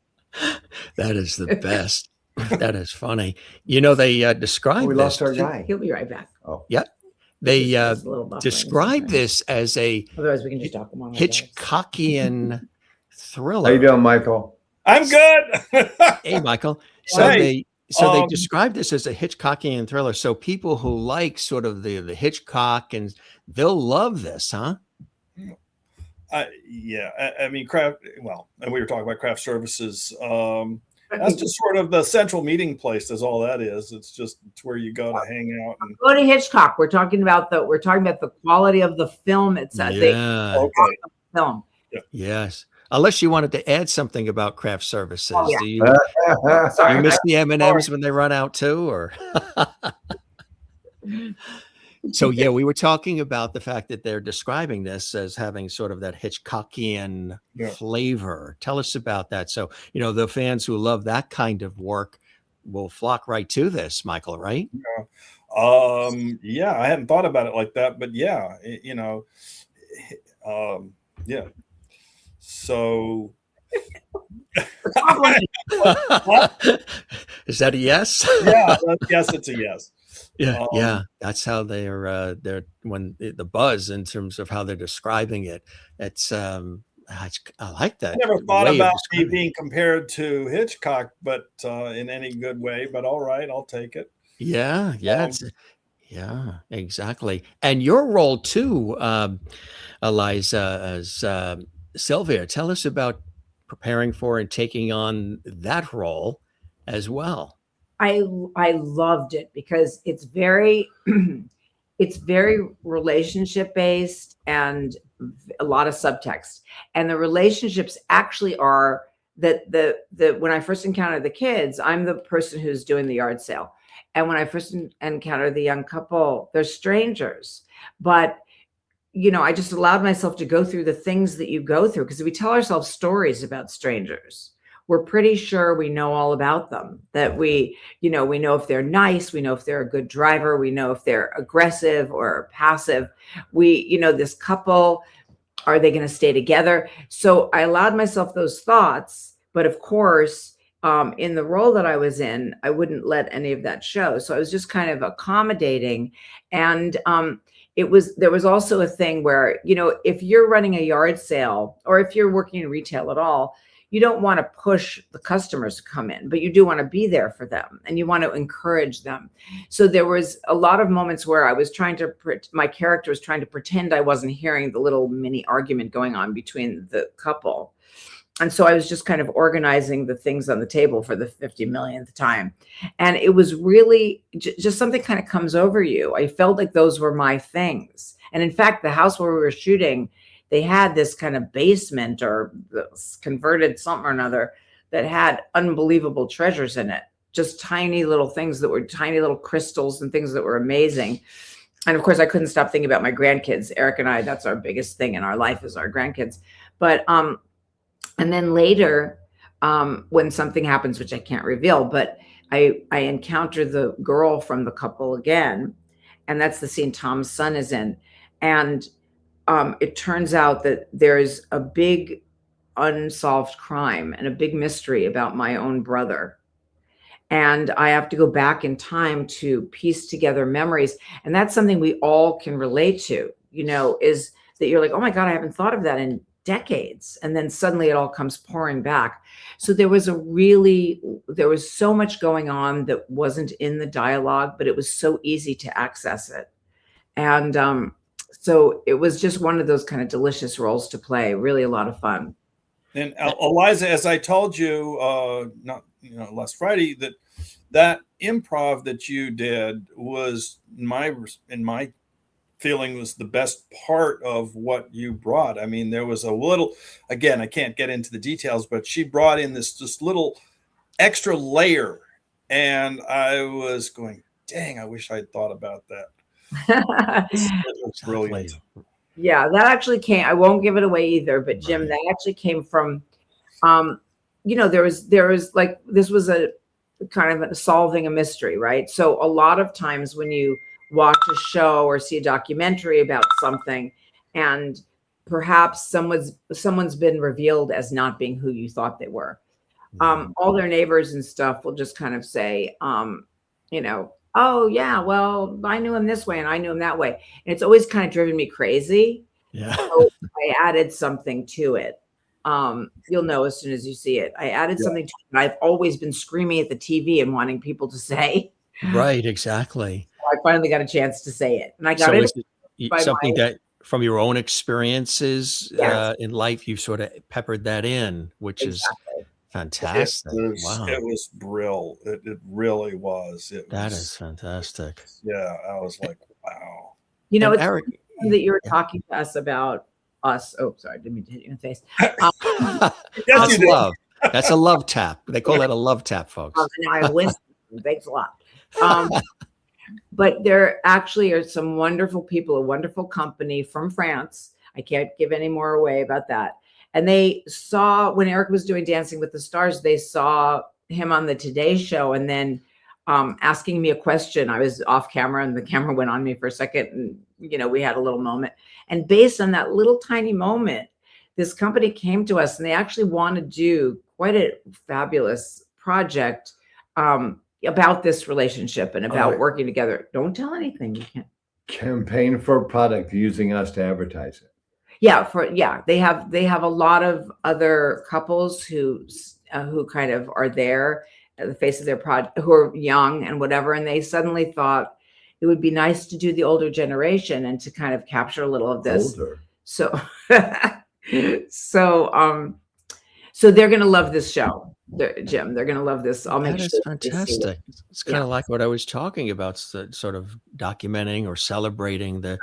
That is the best. That is funny. They describe we lost our guy. He'll be right back. Oh, yeah. They describe this as a otherwise we can just talk about Hitchcockian thriller. How you doing, Michael? I'm good. Hey, Michael. So So they describe this as a Hitchcockian thriller. So people who like sort of the Hitchcock, and they'll love this, huh? Yeah, I mean, craft. Well, and we were talking about craft services. That's just sort of the central meeting place. Is all that is. It's where you go to hang out. And go to Hitchcock. We're talking about the quality of the film. It's Yeah. okay. Film. Yeah. Yes. Unless you wanted to add something about craft services. Oh, yeah. Do you, Sorry. you miss the M&Ms when they run out too, or? So yeah, we were talking about the fact that they're describing this as having sort of that Hitchcockian flavor. Tell us about that. So, the fans who love that kind of work will flock right to this, Michael, right? Yeah, I hadn't thought about it like that, but yeah, yeah. So Is that a yes? Yeah, yes, it's a yes. Yeah, that's how they're when the buzz in terms of how they're describing it. It's I like that. I never thought way of about me describing it. being compared to Hitchcock, but in any good way. But all right, I'll take it. Yeah, yeah, exactly. And your role too, Eliza, as Sylvia. Tell us about preparing for and taking on that role as well. I loved it because it's very it's very relationship based and a lot of subtext. And the relationships actually are that the when I first encounter the kids, I'm the person who's doing the yard sale. And when I first encounter the young couple, they're strangers. But I just allowed myself to go through the things that you go through because we tell ourselves stories about strangers. We're pretty sure we know all about them, that we know if they're nice, we know if they're a good driver, we know if they're aggressive or passive. This couple, are they going to stay together? So I allowed myself those thoughts, but of course, in the role that I was in, I wouldn't let any of that show. So I was just kind of accommodating. And there was also a thing where, if you're running a yard sale or if you're working in retail at all, you don't want to push the customers to come in, but you do want to be there for them and you want to encourage them. So there was a lot of moments where my character was trying to pretend I wasn't hearing the little mini argument going on between the couple. And so I was just kind of organizing the things on the table for the 50 millionth time. And it was really just something kind of comes over you. I felt like those were my things. And in fact, the house where we were shooting, they had this kind of basement or this converted something or another that had unbelievable treasures in it. Just tiny little things that were tiny little crystals and things that were amazing. And of course, I couldn't stop thinking about my grandkids. Eric and I, that's our biggest thing in our life is our grandkids. But, and then later, when something happens, which I can't reveal, but I encounter the girl from the couple again. And that's the scene Tom's son is in. And it turns out that there's a big unsolved crime and a big mystery about my own brother. And I have to go back in time to piece together memories. And that's something we all can relate to, is that you're like, oh my God, I haven't thought of that in decades. And then suddenly it all comes pouring back. So there was so much going on that wasn't in the dialogue, but it was so easy to access it. And so it was just one of those kind of delicious roles to play. Really a lot of fun. And Eliza, as I told you, last Friday, that improv that you did was in my feeling was the best part of what you brought. I mean, there was a little, again, I can't get into the details, but she brought in this little extra layer, and I was going, dang, I wish I'd thought about that. It was brilliant. Yeah, that actually came. I won't give it away either, but Jim, right. That actually came from, there was like, this was a kind of solving a mystery, right? So a lot of times when you watch a show or see a documentary about something, and perhaps someone's been revealed as not being who you thought they were, all their neighbors and stuff will just kind of say, oh yeah, well, I knew him this way and I knew him that way. And it's always kind of driven me crazy. Yeah. So I added something to it. You'll know as soon as you see it. I added Yeah. something to it that I've always been screaming at the TV and wanting people to say. Right, exactly. I finally got a chance to say it, and I got So it is it by something my that from your own experiences yes, in life, you sort of peppered that in, which is exactly. fantastic. It Wow, was brill. It really was. It that is was, fantastic. yeah, I was like, wow. You know, And it's Eric, funny that you were yeah. talking to us about us. Oh, sorry, didn't mean to hit you in the face. Um, Yes, you That's did. love. That's a love tap. They call yeah, that a love tap, folks. now I win. Thanks a lot. But there actually are some wonderful people, a wonderful company from France. I can't give any more away about that. And they saw when Eric was doing Dancing with the Stars, they saw him on the Today Show and then asking me a question. I was off camera and the camera went on me for a second. And, we had a little moment. And based on that little tiny moment, this company came to us and they actually want to do quite a fabulous project. About this relationship and about working together. Don't tell anything. You can't. Campaign for a product using us to advertise it. Yeah, they have a lot of other couples who kind of are there at the face of their project, who are young and whatever, and they suddenly thought it would be nice to do the older generation and to kind of capture a little of this. Older. So, so they're going to love this show, Jim. They're going to love this. I'll make That sure is they see it. fantastic. It's kind of like what I was talking about, sort of documenting or celebrating the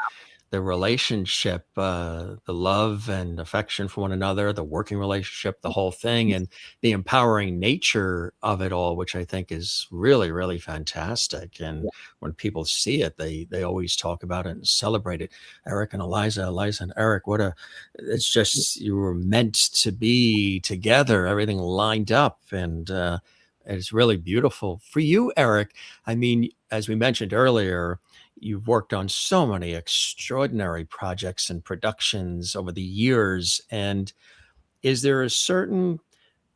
relationship, the love and affection for one another, the working relationship, the whole thing, and the empowering nature of it all, which I think is really, really fantastic. And when people see it, they always talk about it and celebrate it. Eric and Eliza and Eric, it's just, you were meant to be together, everything lined up. And it's really beautiful. For you, Eric, I mean, as we mentioned earlier, you've worked on so many extraordinary projects and productions over the years. And is there a certain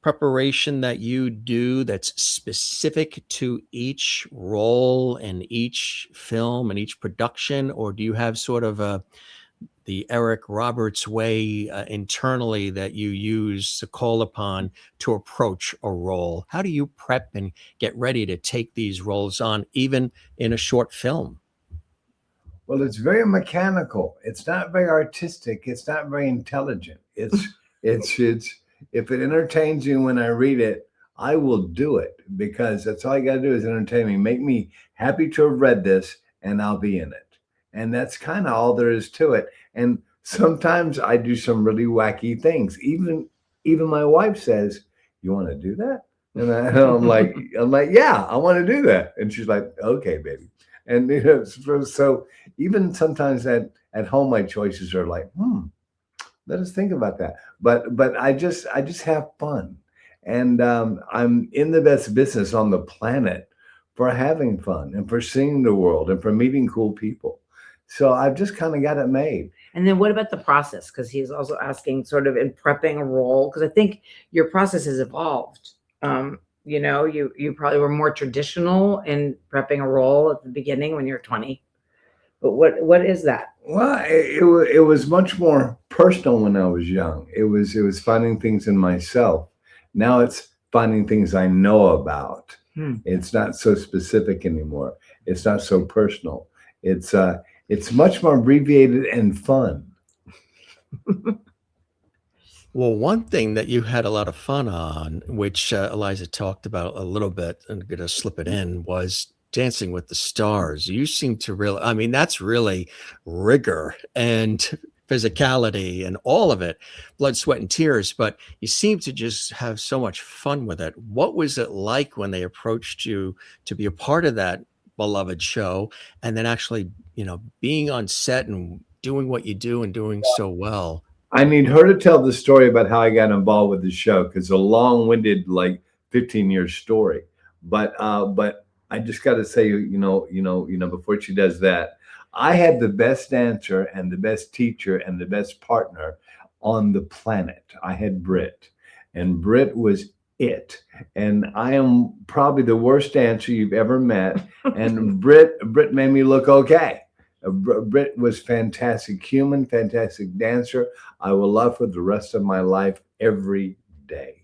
preparation that you do that's specific to each role and each film and each production? Or do you have sort of the Eric Roberts way internally that you use to call upon to approach a role? How do you prep and get ready to take these roles on, even in a short film? Well, it's very mechanical. It's not very artistic. It's not very intelligent. It's if it entertains you when I read it, I will do it because that's all I got to do is entertain me, make me happy to have read this, and I'll be in it. And that's kind of all there is to it. And sometimes I do some really wacky things. Even my wife says, "You want to do that?" And I'm like, yeah, I want to do that. And she's like, "Okay, baby." And so even sometimes at home, my choices are like, let us think about that. But I just have fun, and I'm in the best business on the planet for having fun and for seeing the world and for meeting cool people. So I've just kind of got it made. And then what about the process? Because he's also asking sort of in prepping a role, because I think your process has evolved. You probably were more traditional in prepping a role at the beginning when you're 20. But what is that? Well, it was much more personal when I was young. It was finding things in myself. Now it's finding things I know about. It's not so specific anymore. It's not so personal. It's much more abbreviated and fun. Well, one thing that you had a lot of fun on, which Eliza talked about a little bit, and I'm going to slip it in, was Dancing with the Stars. You seem to really, I mean, that's really rigor and physicality and all of it, blood, sweat, and tears, but you seem to just have so much fun with it. What was it like when they approached you to be a part of that beloved show and then actually, being on set and doing what you do and doing so well? I need her to tell the story about how I got involved with the show because it's a long-winded, like 15-year story. But I just got to say, before she does that, I had the best dancer and the best teacher and the best partner on the planet. I had Britt, and Britt was it. And I am probably the worst dancer you've ever met. And Britt made me look okay. Britt was fantastic human, fantastic dancer. I will love her the rest of my life every day.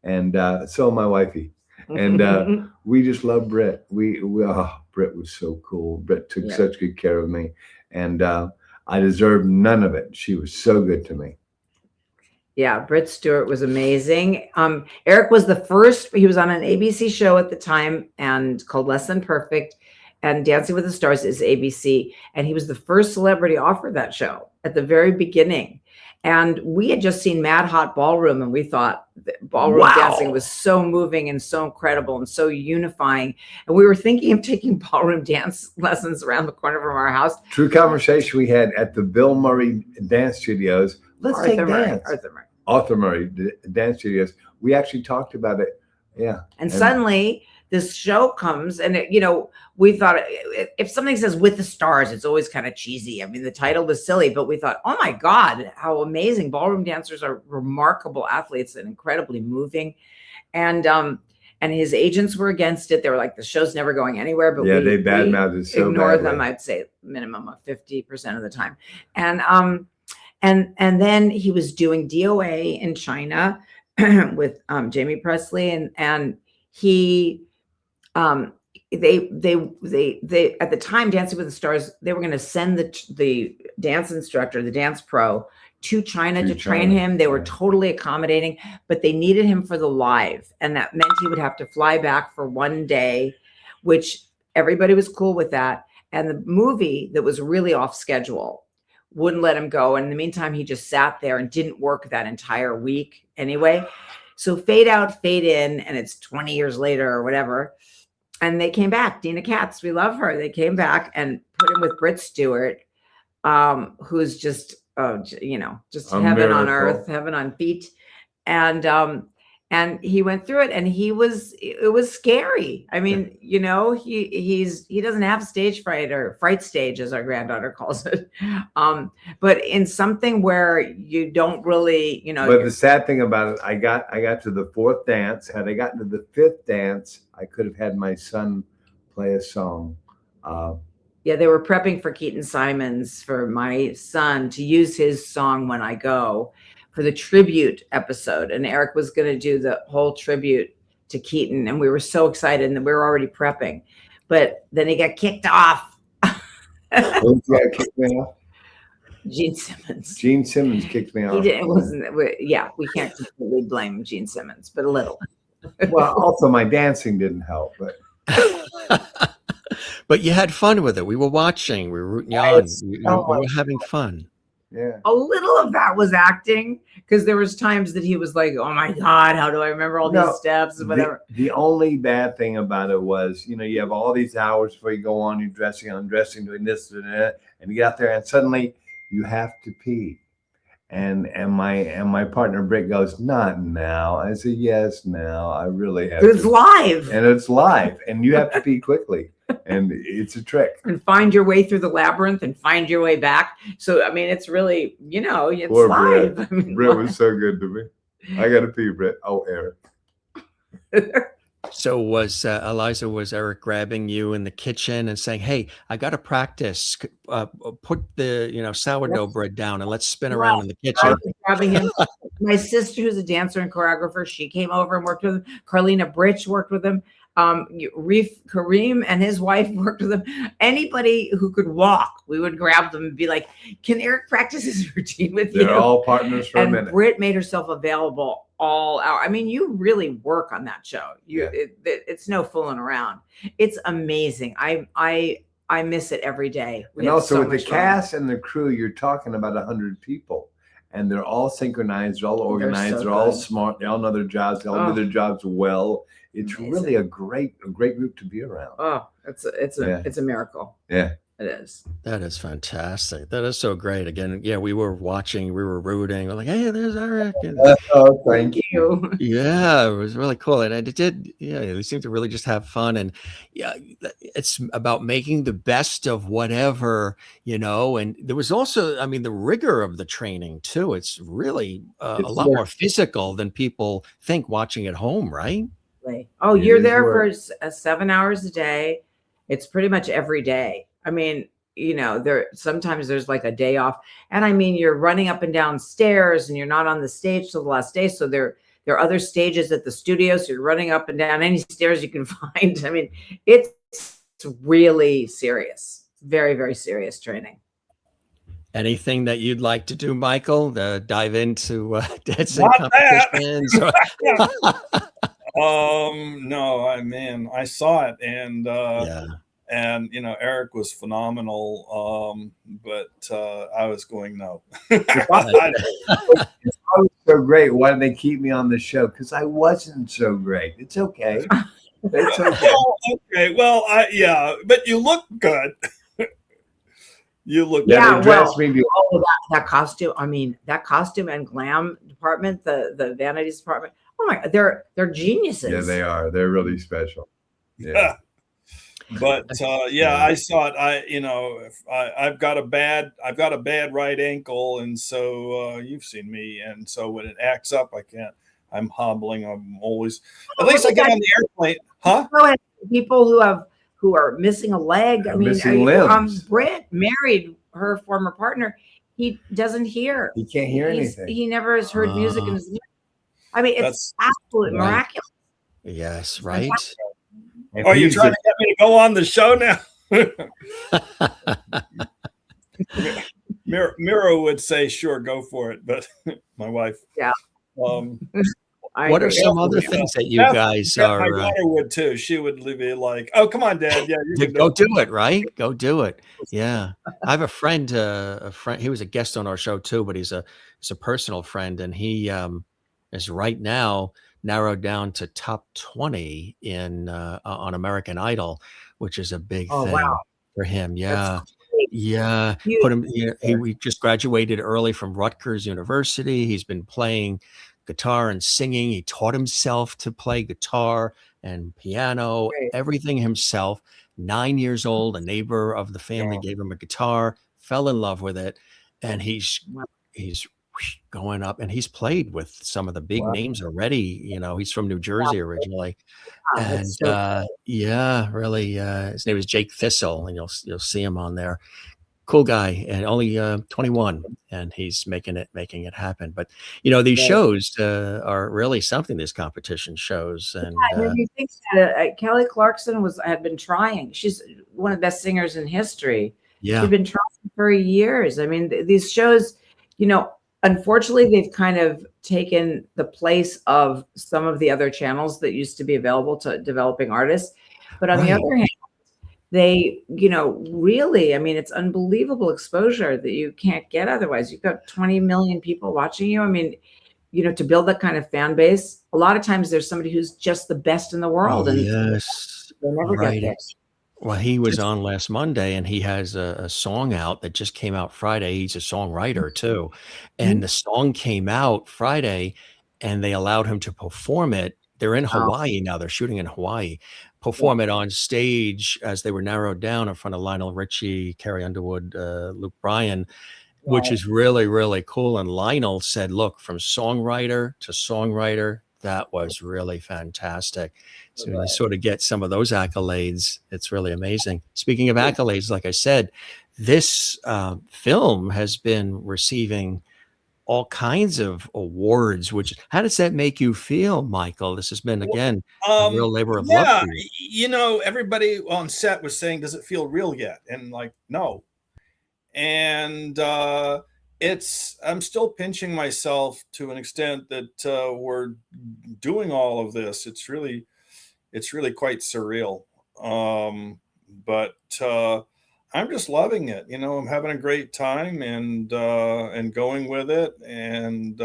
And so my wifey. And we just love Britt. Britt was so cool. Britt took such good care of me. And I deserved none of it. She was so good to me. Yeah, Britt Stewart was amazing. Eric was the first, he was on an ABC show at the time and called Less Than Perfect, and Dancing with the Stars is ABC. And he was the first celebrity offered that show at the very beginning. And we had just seen Mad Hot Ballroom, and we thought that ballroom dancing was so moving and so incredible and so unifying. And we were thinking of taking ballroom dance lessons around the corner from our house. True conversation we had at the Bill Murray Dance Studios. Let's take dance. Arthur Murray Dance Studios. We actually talked about it. Yeah. And suddenly this show comes, and we thought if something says With the Stars, it's always kind of cheesy. I mean, the title was silly, but we thought, oh my God, how amazing. Ballroom dancers are remarkable athletes and incredibly moving. And his agents were against it. They were like, the show's never going anywhere. But they badmouthed it so ignore badly. them, I'd say minimum of 50% of the time. And then he was doing DOA in China with Jamie Presley, and he they at the time, Dancing with the Stars, they were going to send the dance instructor, the dance pro, to China to train him. They were totally accommodating, but they needed him for the live, and that meant he would have to fly back for one day, which everybody was cool with that. And the movie that was really off schedule wouldn't let him go. And in the meantime, he just sat there and didn't work that entire week anyway. So fade out, fade in, and it's 20 years later or whatever. And they came back. Dina Katz, we love her. They came back and put him with Britt Stewart, who's just, just heaven on earth, heaven on feet. And he went through it, and it was scary. I mean, he doesn't have stage fright, or fright stage, as our granddaughter calls it. But in something where you don't really, But the sad thing about it, I got to the fourth dance. Had I gotten to the fifth dance, I could have had my son play a song. They were prepping for Keaton Simons for my son to use his song When I Go for the tribute episode. And Eric was going to do the whole tribute to Keaton. And we were so excited, and we were already prepping. But then he got kicked off. Who got kicked me off? Gene Simmons. Gene Simmons kicked me off. We can't completely blame Gene Simmons, but a little. Well, also my dancing didn't help, but but you had fun with it. We were watching. We were rooting you on. We were having fun. Yeah. A little of that was acting, because there was times that he was like, oh my God, how do I remember all these steps and whatever. The only bad thing about it was, you have all these hours before you go on, you're dressing, undressing, doing this and that, and you get out there and suddenly you have to pee. And my partner Britt goes, not now. I said, yes, now. I really have It's live. And it's live, and you have to pee quickly. And it's a trick. And find your way through the labyrinth and find your way back. So, I mean, it's really, it's Poor live. Britt. I mean, Britt was so good to me. I got to pee, Britt. Oh, Eric. So was Eric grabbing you in the kitchen and saying, hey, I got to practice. Put the, sourdough bread down and let's spin around in the kitchen. I was grabbing him. My sister, who's a dancer and choreographer, she came over and worked with him. Carlina Britch worked with him. Kareem and his wife worked with him. Anybody who could walk, we would grab them and be like, can Eric practice his routine with you? They're all partners for a minute. And Britt made herself available all hour. I mean, you really work on that show. It's no fooling around. It's amazing. I miss it every day. And also with the cast and the crew, you're talking about 100 people. And they're all synchronized, they're all organized, they're all smart, they all know their jobs, they all do their jobs well. It's really a great group to be around. Oh, it's a miracle. Yeah. It is. That is fantastic. That is so great. Again, we were watching, we were rooting. We're like, hey, there's Eric. And, oh, thank you. Yeah, it was really cool. And it did, they seemed to really just have fun. And it's about making the best of whatever, and there was also, the rigor of the training too. It's really a lot more physical than people think watching at home, right? Oh, you're there for 7 hours a day. It's pretty much every day. I mean, there sometimes there's like a day off. And I mean, you're running up and down stairs and you're not on the stage till the last day. So there are other stages at the studio. So you're running up and down any stairs you can find. I mean, it's really serious. Very, very serious training. Anything that you'd like to do, Michael? Dive into dancing Not competitions? No, I saw it, and Yeah. and Eric was phenomenal. But I was going, no. If I was so great, why did they keep me on the show? Because I wasn't so great. It's okay. It's okay. Well, okay. Well, yeah, but you look good. You look Yeah, They dressed me all of that costume. I mean, that costume and glam department, the vanities department. Oh my, they're geniuses. Yeah, they are. They're really special. Yeah. But yeah, I saw it. I've got a bad right ankle, and so you've seen me, and so when it acts up, I can't. I'm hobbling. I'm always. At least I get on the airplane, huh? People who are missing a leg. I mean, missing limbs. Britt married her former partner. He doesn't hear. He can't hear anything. He never has heard music in his life. I mean, it's absolutely miraculous. Yes, right. Are you trying to get me to go on the show now? Miro would say, "Sure, go for it," but my wife. Yeah. What are some other things that you guys are? My daughter would too. She would be like, "Oh, come on, Dad. Yeah, you go do it, right? Go do it." Yeah, I have a friend. He was a guest on our show too, but he's a personal friend, and he is right now narrowed down to top 20 on American Idol, which is a big thing for him. Yeah. Yeah, put him. He just graduated early from Rutgers University. He's been playing guitar and singing. He taught himself to play guitar and piano, everything himself. 9 years old, a neighbor of the family gave him a guitar, fell in love with it, and he's going up. And he's played with some of the big names already. He's from New Jersey originally. And yeah, really, his name is Jake Thistle, and you'll see him on there. Cool guy, and only 21, and he's making it happen. But these shows are really something. These competition shows, and you think that Kelly Clarkson had been trying. She's one of the best singers in history. Yeah, she'd been trying for years. I mean, these shows, unfortunately, they've kind of taken the place of some of the other channels that used to be available to developing artists. But on the other hand, they, really, I mean, it's unbelievable exposure that you can't get otherwise. You've got 20 million people watching you. I mean, to build that kind of fan base, a lot of times there's somebody who's just the best in the world. And yes, they never get there. Well, he was on last Monday, and he has a song out that just came out Friday. He's a songwriter too. And the song came out Friday, and they allowed him to perform it. They're in Hawaii now. They're shooting in Hawaii. Perform it on stage as they were narrowed down in front of Lionel Richie, Carrie Underwood, Luke Bryan, which is really, really cool. And Lionel said, look, from songwriter to songwriter, that was really fantastic. So you sort of get some of those accolades. It's really amazing. Speaking of accolades, like I said, this film has been receiving all kinds of awards. How does that make you feel, Michael? This has been, again, a real labor of love for you. Everybody on set was saying, does it feel real yet? And like, no. And I'm still pinching myself to an extent that we're doing all of this. It's really quite surreal. But I'm just loving it. I'm having a great time and going with it. And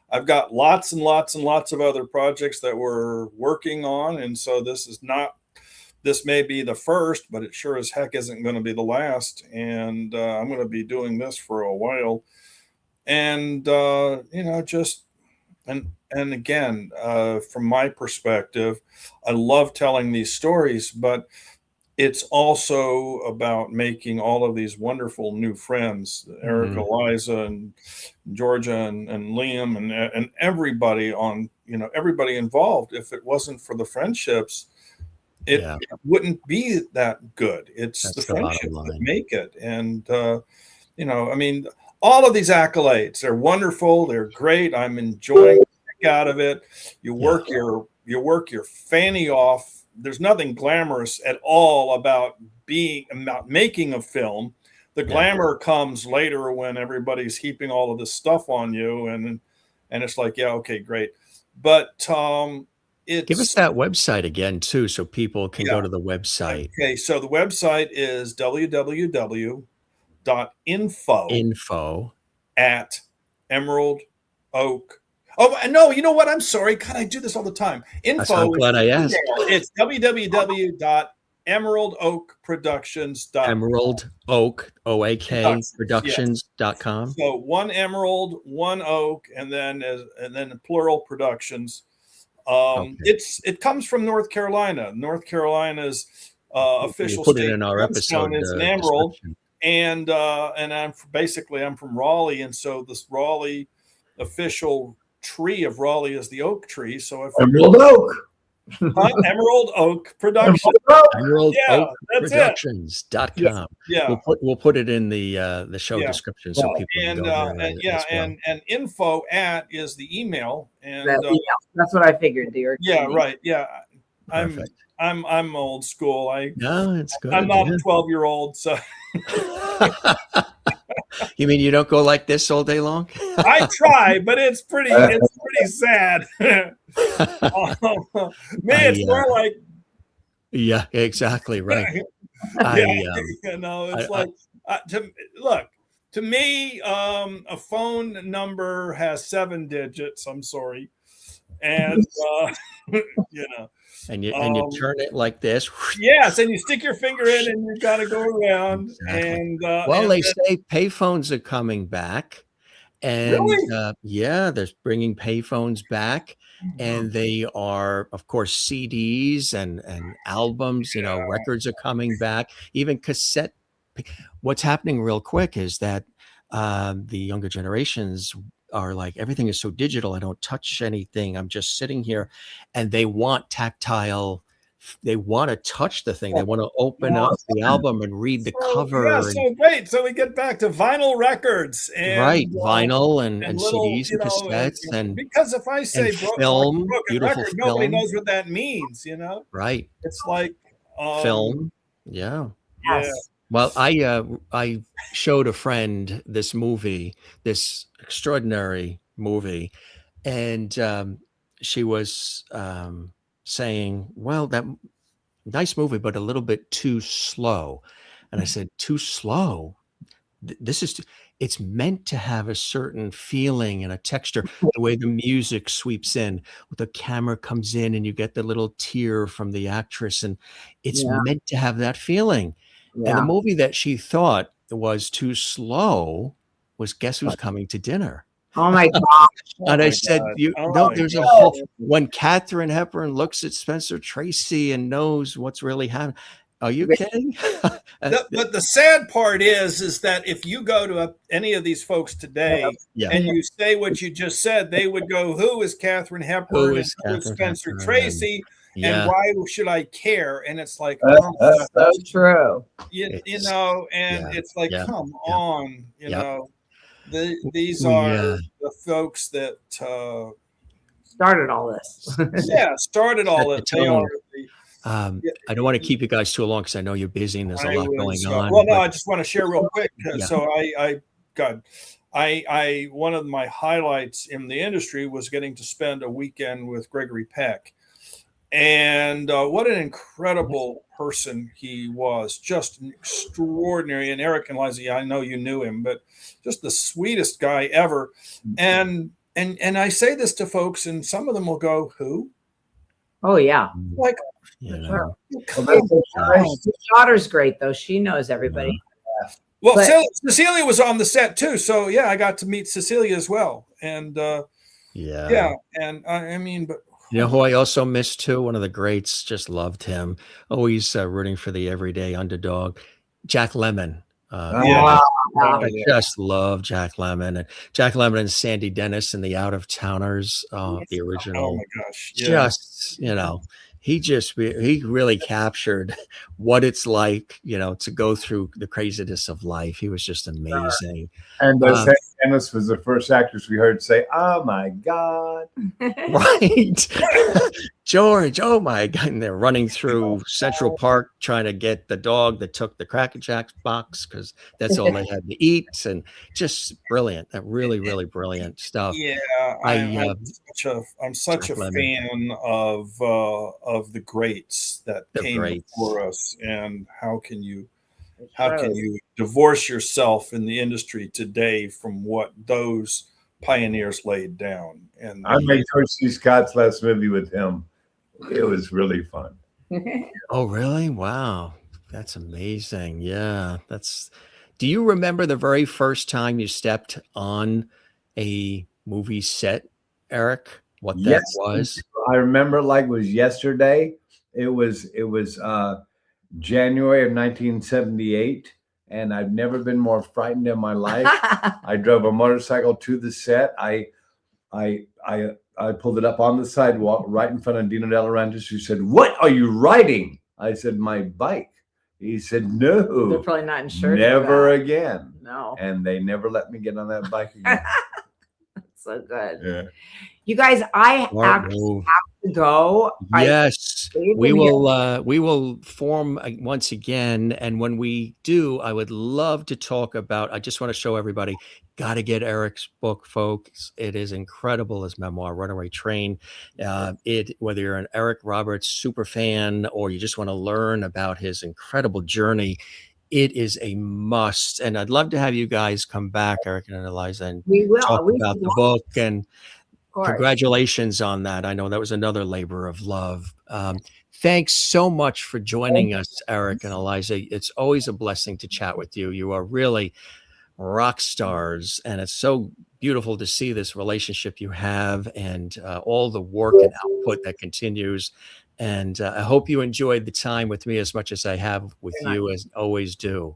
I've got lots and lots and lots of other projects that we're working on. And so this may be the first, but it sure as heck isn't going to be the last. And I'm going to be doing this for a while. And, and again, from my perspective, I love telling these stories, but it's also about making all of these wonderful new friends, Eric, Eliza, and Georgia, and Liam, and everybody everybody involved. If it wasn't for the friendships, it wouldn't be that good. It's That's the the bottom friendships that line. make it. And, you know, I mean, all of these accolades, they're wonderful. They're great. I'm enjoying the heck out of it. You work your fanny off. There's nothing glamorous at all about making a film. The glamour comes later when everybody's heaping all of this stuff on you, and it's like, yeah, okay, great. But give us that website again too, so people can go to the website. Okay, so the website is www.info at Emerald Oak. Oh, no, you know what? I'm sorry. God, I do this all the time. Info. I'm glad I asked. It's www.emeraldoakproductions.com. Emerald Oak, O-A-K, productions.com. So one emerald, one oak, and then plural productions. It comes from North Carolina. North Carolina's official put it in our episode is an emerald. And I'm from Raleigh, and so this Raleigh official tree of Raleigh is the oak tree. So I figured Emerald Oak. Emerald Oak Productions. Emerald Oak Productions.com. Yeah. We'll put it in the show description so people can go there. And info at is the email. And that's what I figured. Right. Yeah. Perfect. I'm old school. It's good. I'm not a 12-year-old, so You mean you don't go like this all day long? I try, but it's pretty sad. Man, it's more like exactly right. It's like to me, a phone number has 7 digits. I'm sorry, and And you turn it like this. Yes, and you stick your finger in, and you got to go around. Exactly. They say payphones are coming back, and really? they're bringing payphones back, and they are, of course, CDs and albums. Records are coming back, even cassette. What's happening real quick is that the younger generations are like, everything is so digital. I don't touch anything. I'm just sitting here, and they want tactile. They want to touch the thing. They want to open up the album and read the cover. Yeah, so great. So we get back to vinyl records and vinyl and CDs and cassettes and because if I say film, beautiful record, film, nobody knows what that means. Right? It's like film. Yeah. Yes. Well, I showed a friend this movie, this extraordinary movie, and she was saying, well, that nice movie, but a little bit too slow. And I said, too slow? It's meant to have a certain feeling and a texture, the way the music sweeps in, the camera comes in and you get the little tear from the actress, and it's meant to have that feeling. And the movie that she thought was too slow was Guess Who's Coming to Dinner. Oh my gosh. And I said, there's a whole, when Katharine Hepburn looks at Spencer Tracy and knows what's really happening. Are you kidding? But the sad part is that if you go to any of these folks today and you say what you just said, they would go, who is Katharine Hepburn? Who is Spencer Tracy? And why should I care? And it's like, that's so true. It's like, come on, these are the folks that started all this. Started all it. They are I don't want to keep you guys too long because I know you're busy and there's a lot going on. Well, no, I just want to share real quick. So one of my highlights in the industry was getting to spend a weekend with Gregory Peck. And what an incredible person he was, just extraordinary. And Eric and Eliza, I know you knew him, but just the sweetest guy ever. And I say this to folks, and some of them will go, who? Oh, yeah. Like, his daughter's great, though. She knows everybody. Well, Cecilia was on the set, too. So, I got to meet Cecilia as well. And, and I mean, but. You know who I also missed too? One of the greats, just loved him. Always rooting for the everyday underdog. Jack Lemmon. I just love Jack Lemmon. And Jack Lemmon and Sandy Dennis and the Out of Towners, the original. Oh my gosh. Just, he really captured what it's like, to go through the craziness of life. He was just amazing. And Uh, Ennis was the first actress we heard say, "Oh my God." right. George, oh my God. And they're running through Central Park trying to get the dog that took the Cracker Jack box because that's all they had to eat. And just brilliant. That really, really brilliant stuff. Yeah, I I'm such a fan of the greats that came before us, and how can you divorce yourself in the industry today from what those pioneers laid down? And I made George C. Scott's last movie with him. It was really fun. Oh, really? Wow. That's amazing. Yeah. Do you remember the very first time you stepped on a movie set, Eric? What that was? I remember like it was yesterday. It was January of 1978, and I've never been more frightened in my life. I drove a motorcycle to the set. I pulled it up on the sidewalk right in front of Dino De Laurentiis, who said, "What are you riding?" I said, "My bike." He said, "No, they're probably not insured. Never again." No, and they never let me get on that bike again. So good. Yeah. You guys, I actually have to go. Yes, we will form once again. And when we do, I would love to talk about, I just want to show everybody, got to get Eric's book, folks. It is incredible, his memoir, Runaway Train. Whether you're an Eric Roberts super fan or you just want to learn about his incredible journey, it is a must. And I'd love to have you guys come back, Eric and Eliza, and talk about the book. And congratulations on that. I know that was another labor of love. Thanks so much for joining us, Eric and Eliza. It's always a blessing to chat with you. You are really rock stars, and it's so beautiful to see this relationship you have and all the work and output that continues. And I hope you enjoyed the time with me as much as I have with you, as always do.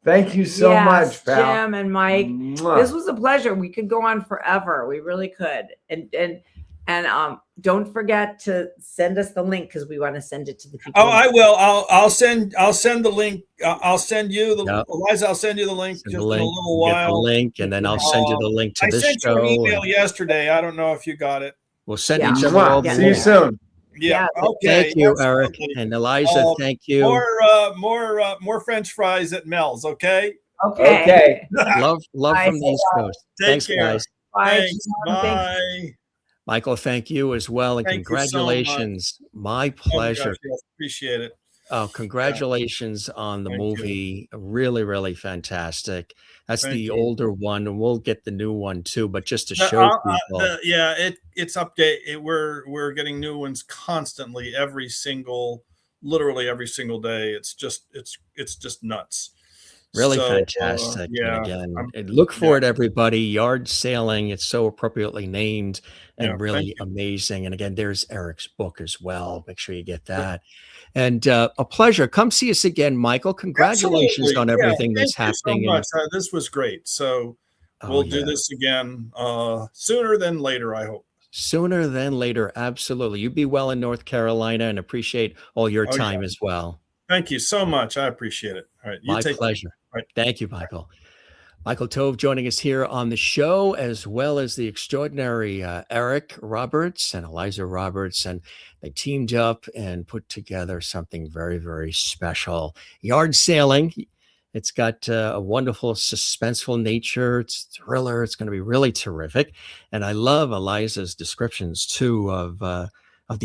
Thank you so much, pal. Jim and Mike. Mwah. This was a pleasure. We could go on forever. We really could. And don't forget to send us the link because we want to send it to the people. Oh, I will. I'll send the link. I'll send you the Eliza. I'll send you the link in a little while. Get the link, and then I'll send you the link to this show. I sent you an email yesterday. I don't know if you got it. We'll send each other all the See you soon. Yeah. Okay. Thank you, Eric and Eliza. Thank you. More French fries at Mel's. Okay. Okay. Love from the East Coast. Thanks, care. Guys. Bye. Thanks. Bye. Michael, thank you as well, and congratulations. My pleasure. Oh, gosh, appreciate it. Oh, congratulations on the movie. Really, really fantastic. That's the older one, and we'll get the new one too. But just to show people, it's update. We're getting new ones constantly, literally every single day. It's just nuts. Really fantastic. And again, look for it, everybody. Yard Sailing. It's so appropriately named and really amazing. And again, there's Eric's book as well. Make sure you get that. And a pleasure. Come see us again, Michael. Congratulations on everything that's happening. So much. This was great. So we'll do this again sooner than later, I hope. Sooner than later. Absolutely. You be well in North Carolina, and appreciate all your time as well. Thank you so much. I appreciate it. All right. My pleasure. Right. Thank you, Michael. Michael Tove joining us here on the show, as well as the extraordinary Eric Roberts and Eliza Roberts. And they teamed up and put together something very, very special. Yard Sailing. It's got a wonderful suspenseful nature. It's thriller. It's going to be really terrific. And I love Eliza's descriptions too of the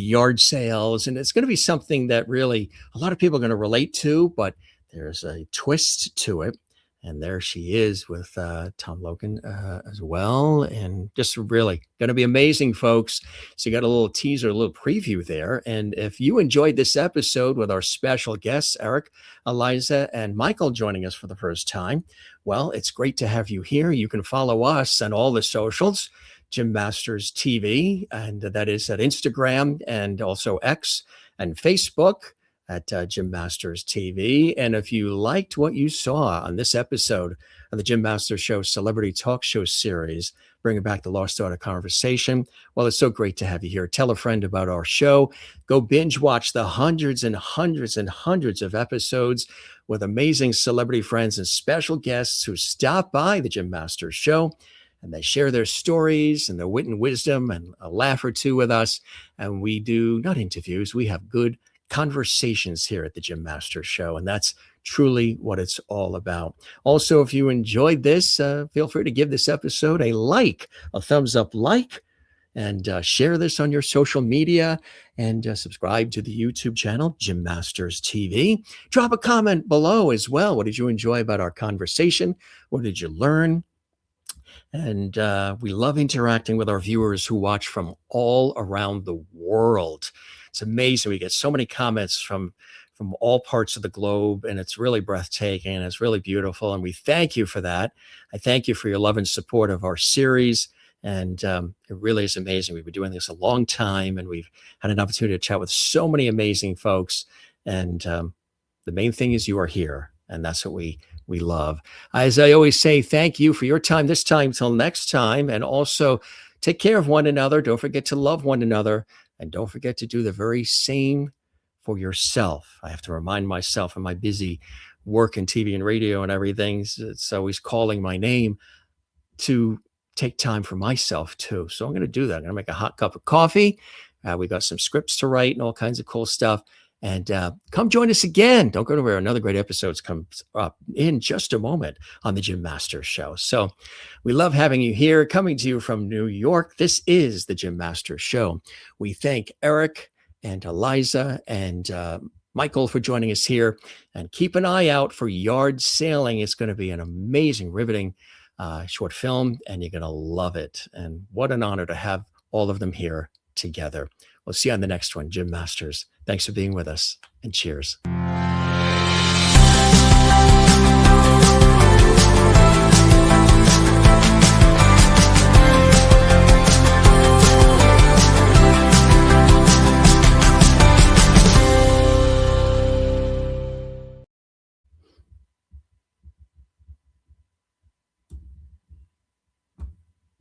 yard sales. And it's going to be something that really a lot of people are going to relate to, but there's a twist to it. And there she is with Tom Logan as well. And just really going to be amazing, folks. So you got a little teaser, a little preview there. And if you enjoyed this episode with our special guests, Eric, Eliza, and Michael joining us for the first time, well, it's great to have you here. You can follow us on all the socials, Jim Masters TV, and that is at Instagram and also X and Facebook. at Jim Masters TV. And if you liked what you saw on this episode of the Jim Masters Show Celebrity Talk Show series, bringing back the Lost Art of Conversation, well, it's so great to have you here. Tell a friend about our show. Go binge watch the hundreds and hundreds and hundreds of episodes with amazing celebrity friends and special guests who stop by the Jim Masters Show, and they share their stories and their wit and wisdom and a laugh or two with us. And we do not interviews, we have good conversations here at the Jim Masters Show. And that's truly what it's all about. Also, if you enjoyed this, feel free to give this episode a like, a thumbs up like, and share this on your social media, and subscribe to the YouTube channel, Jim Masters TV. Drop a comment below as well. What did you enjoy about our conversation? What did you learn? And we love interacting with our viewers who watch from all around the world. It's amazing. We get so many comments from all parts of the globe, and it's really breathtaking, and it's really beautiful. And we thank you for that. I thank you for your love and support of our series. And it really is amazing. We've been doing this a long time, and we've had an opportunity to chat with so many amazing folks. And the main thing is you are here, and that's what we love. As I always say, thank you for your time this time till next time. And also take care of one another. Don't forget to love one another. And don't forget to do the very same for yourself. I have to remind myself in my busy work and TV and radio and everything. It's always calling my name to take time for myself too. So I'm going to do that. I'm going to make a hot cup of coffee. We got some scripts to write and all kinds of cool stuff. And come join us again. Don't go nowhere. Another great episode comes up in just a moment on the Jim Masters Show. So we love having you here, coming to you from New York. This is the Jim Masters Show. We thank Eric and Eliza and Michael for joining us here. And keep an eye out for Yard Sailing. It's going to be an amazing, riveting short film, and you're going to love it. And what an honor to have all of them here together. We'll see you on the next one, Jim Masters. Thanks for being with us, and cheers.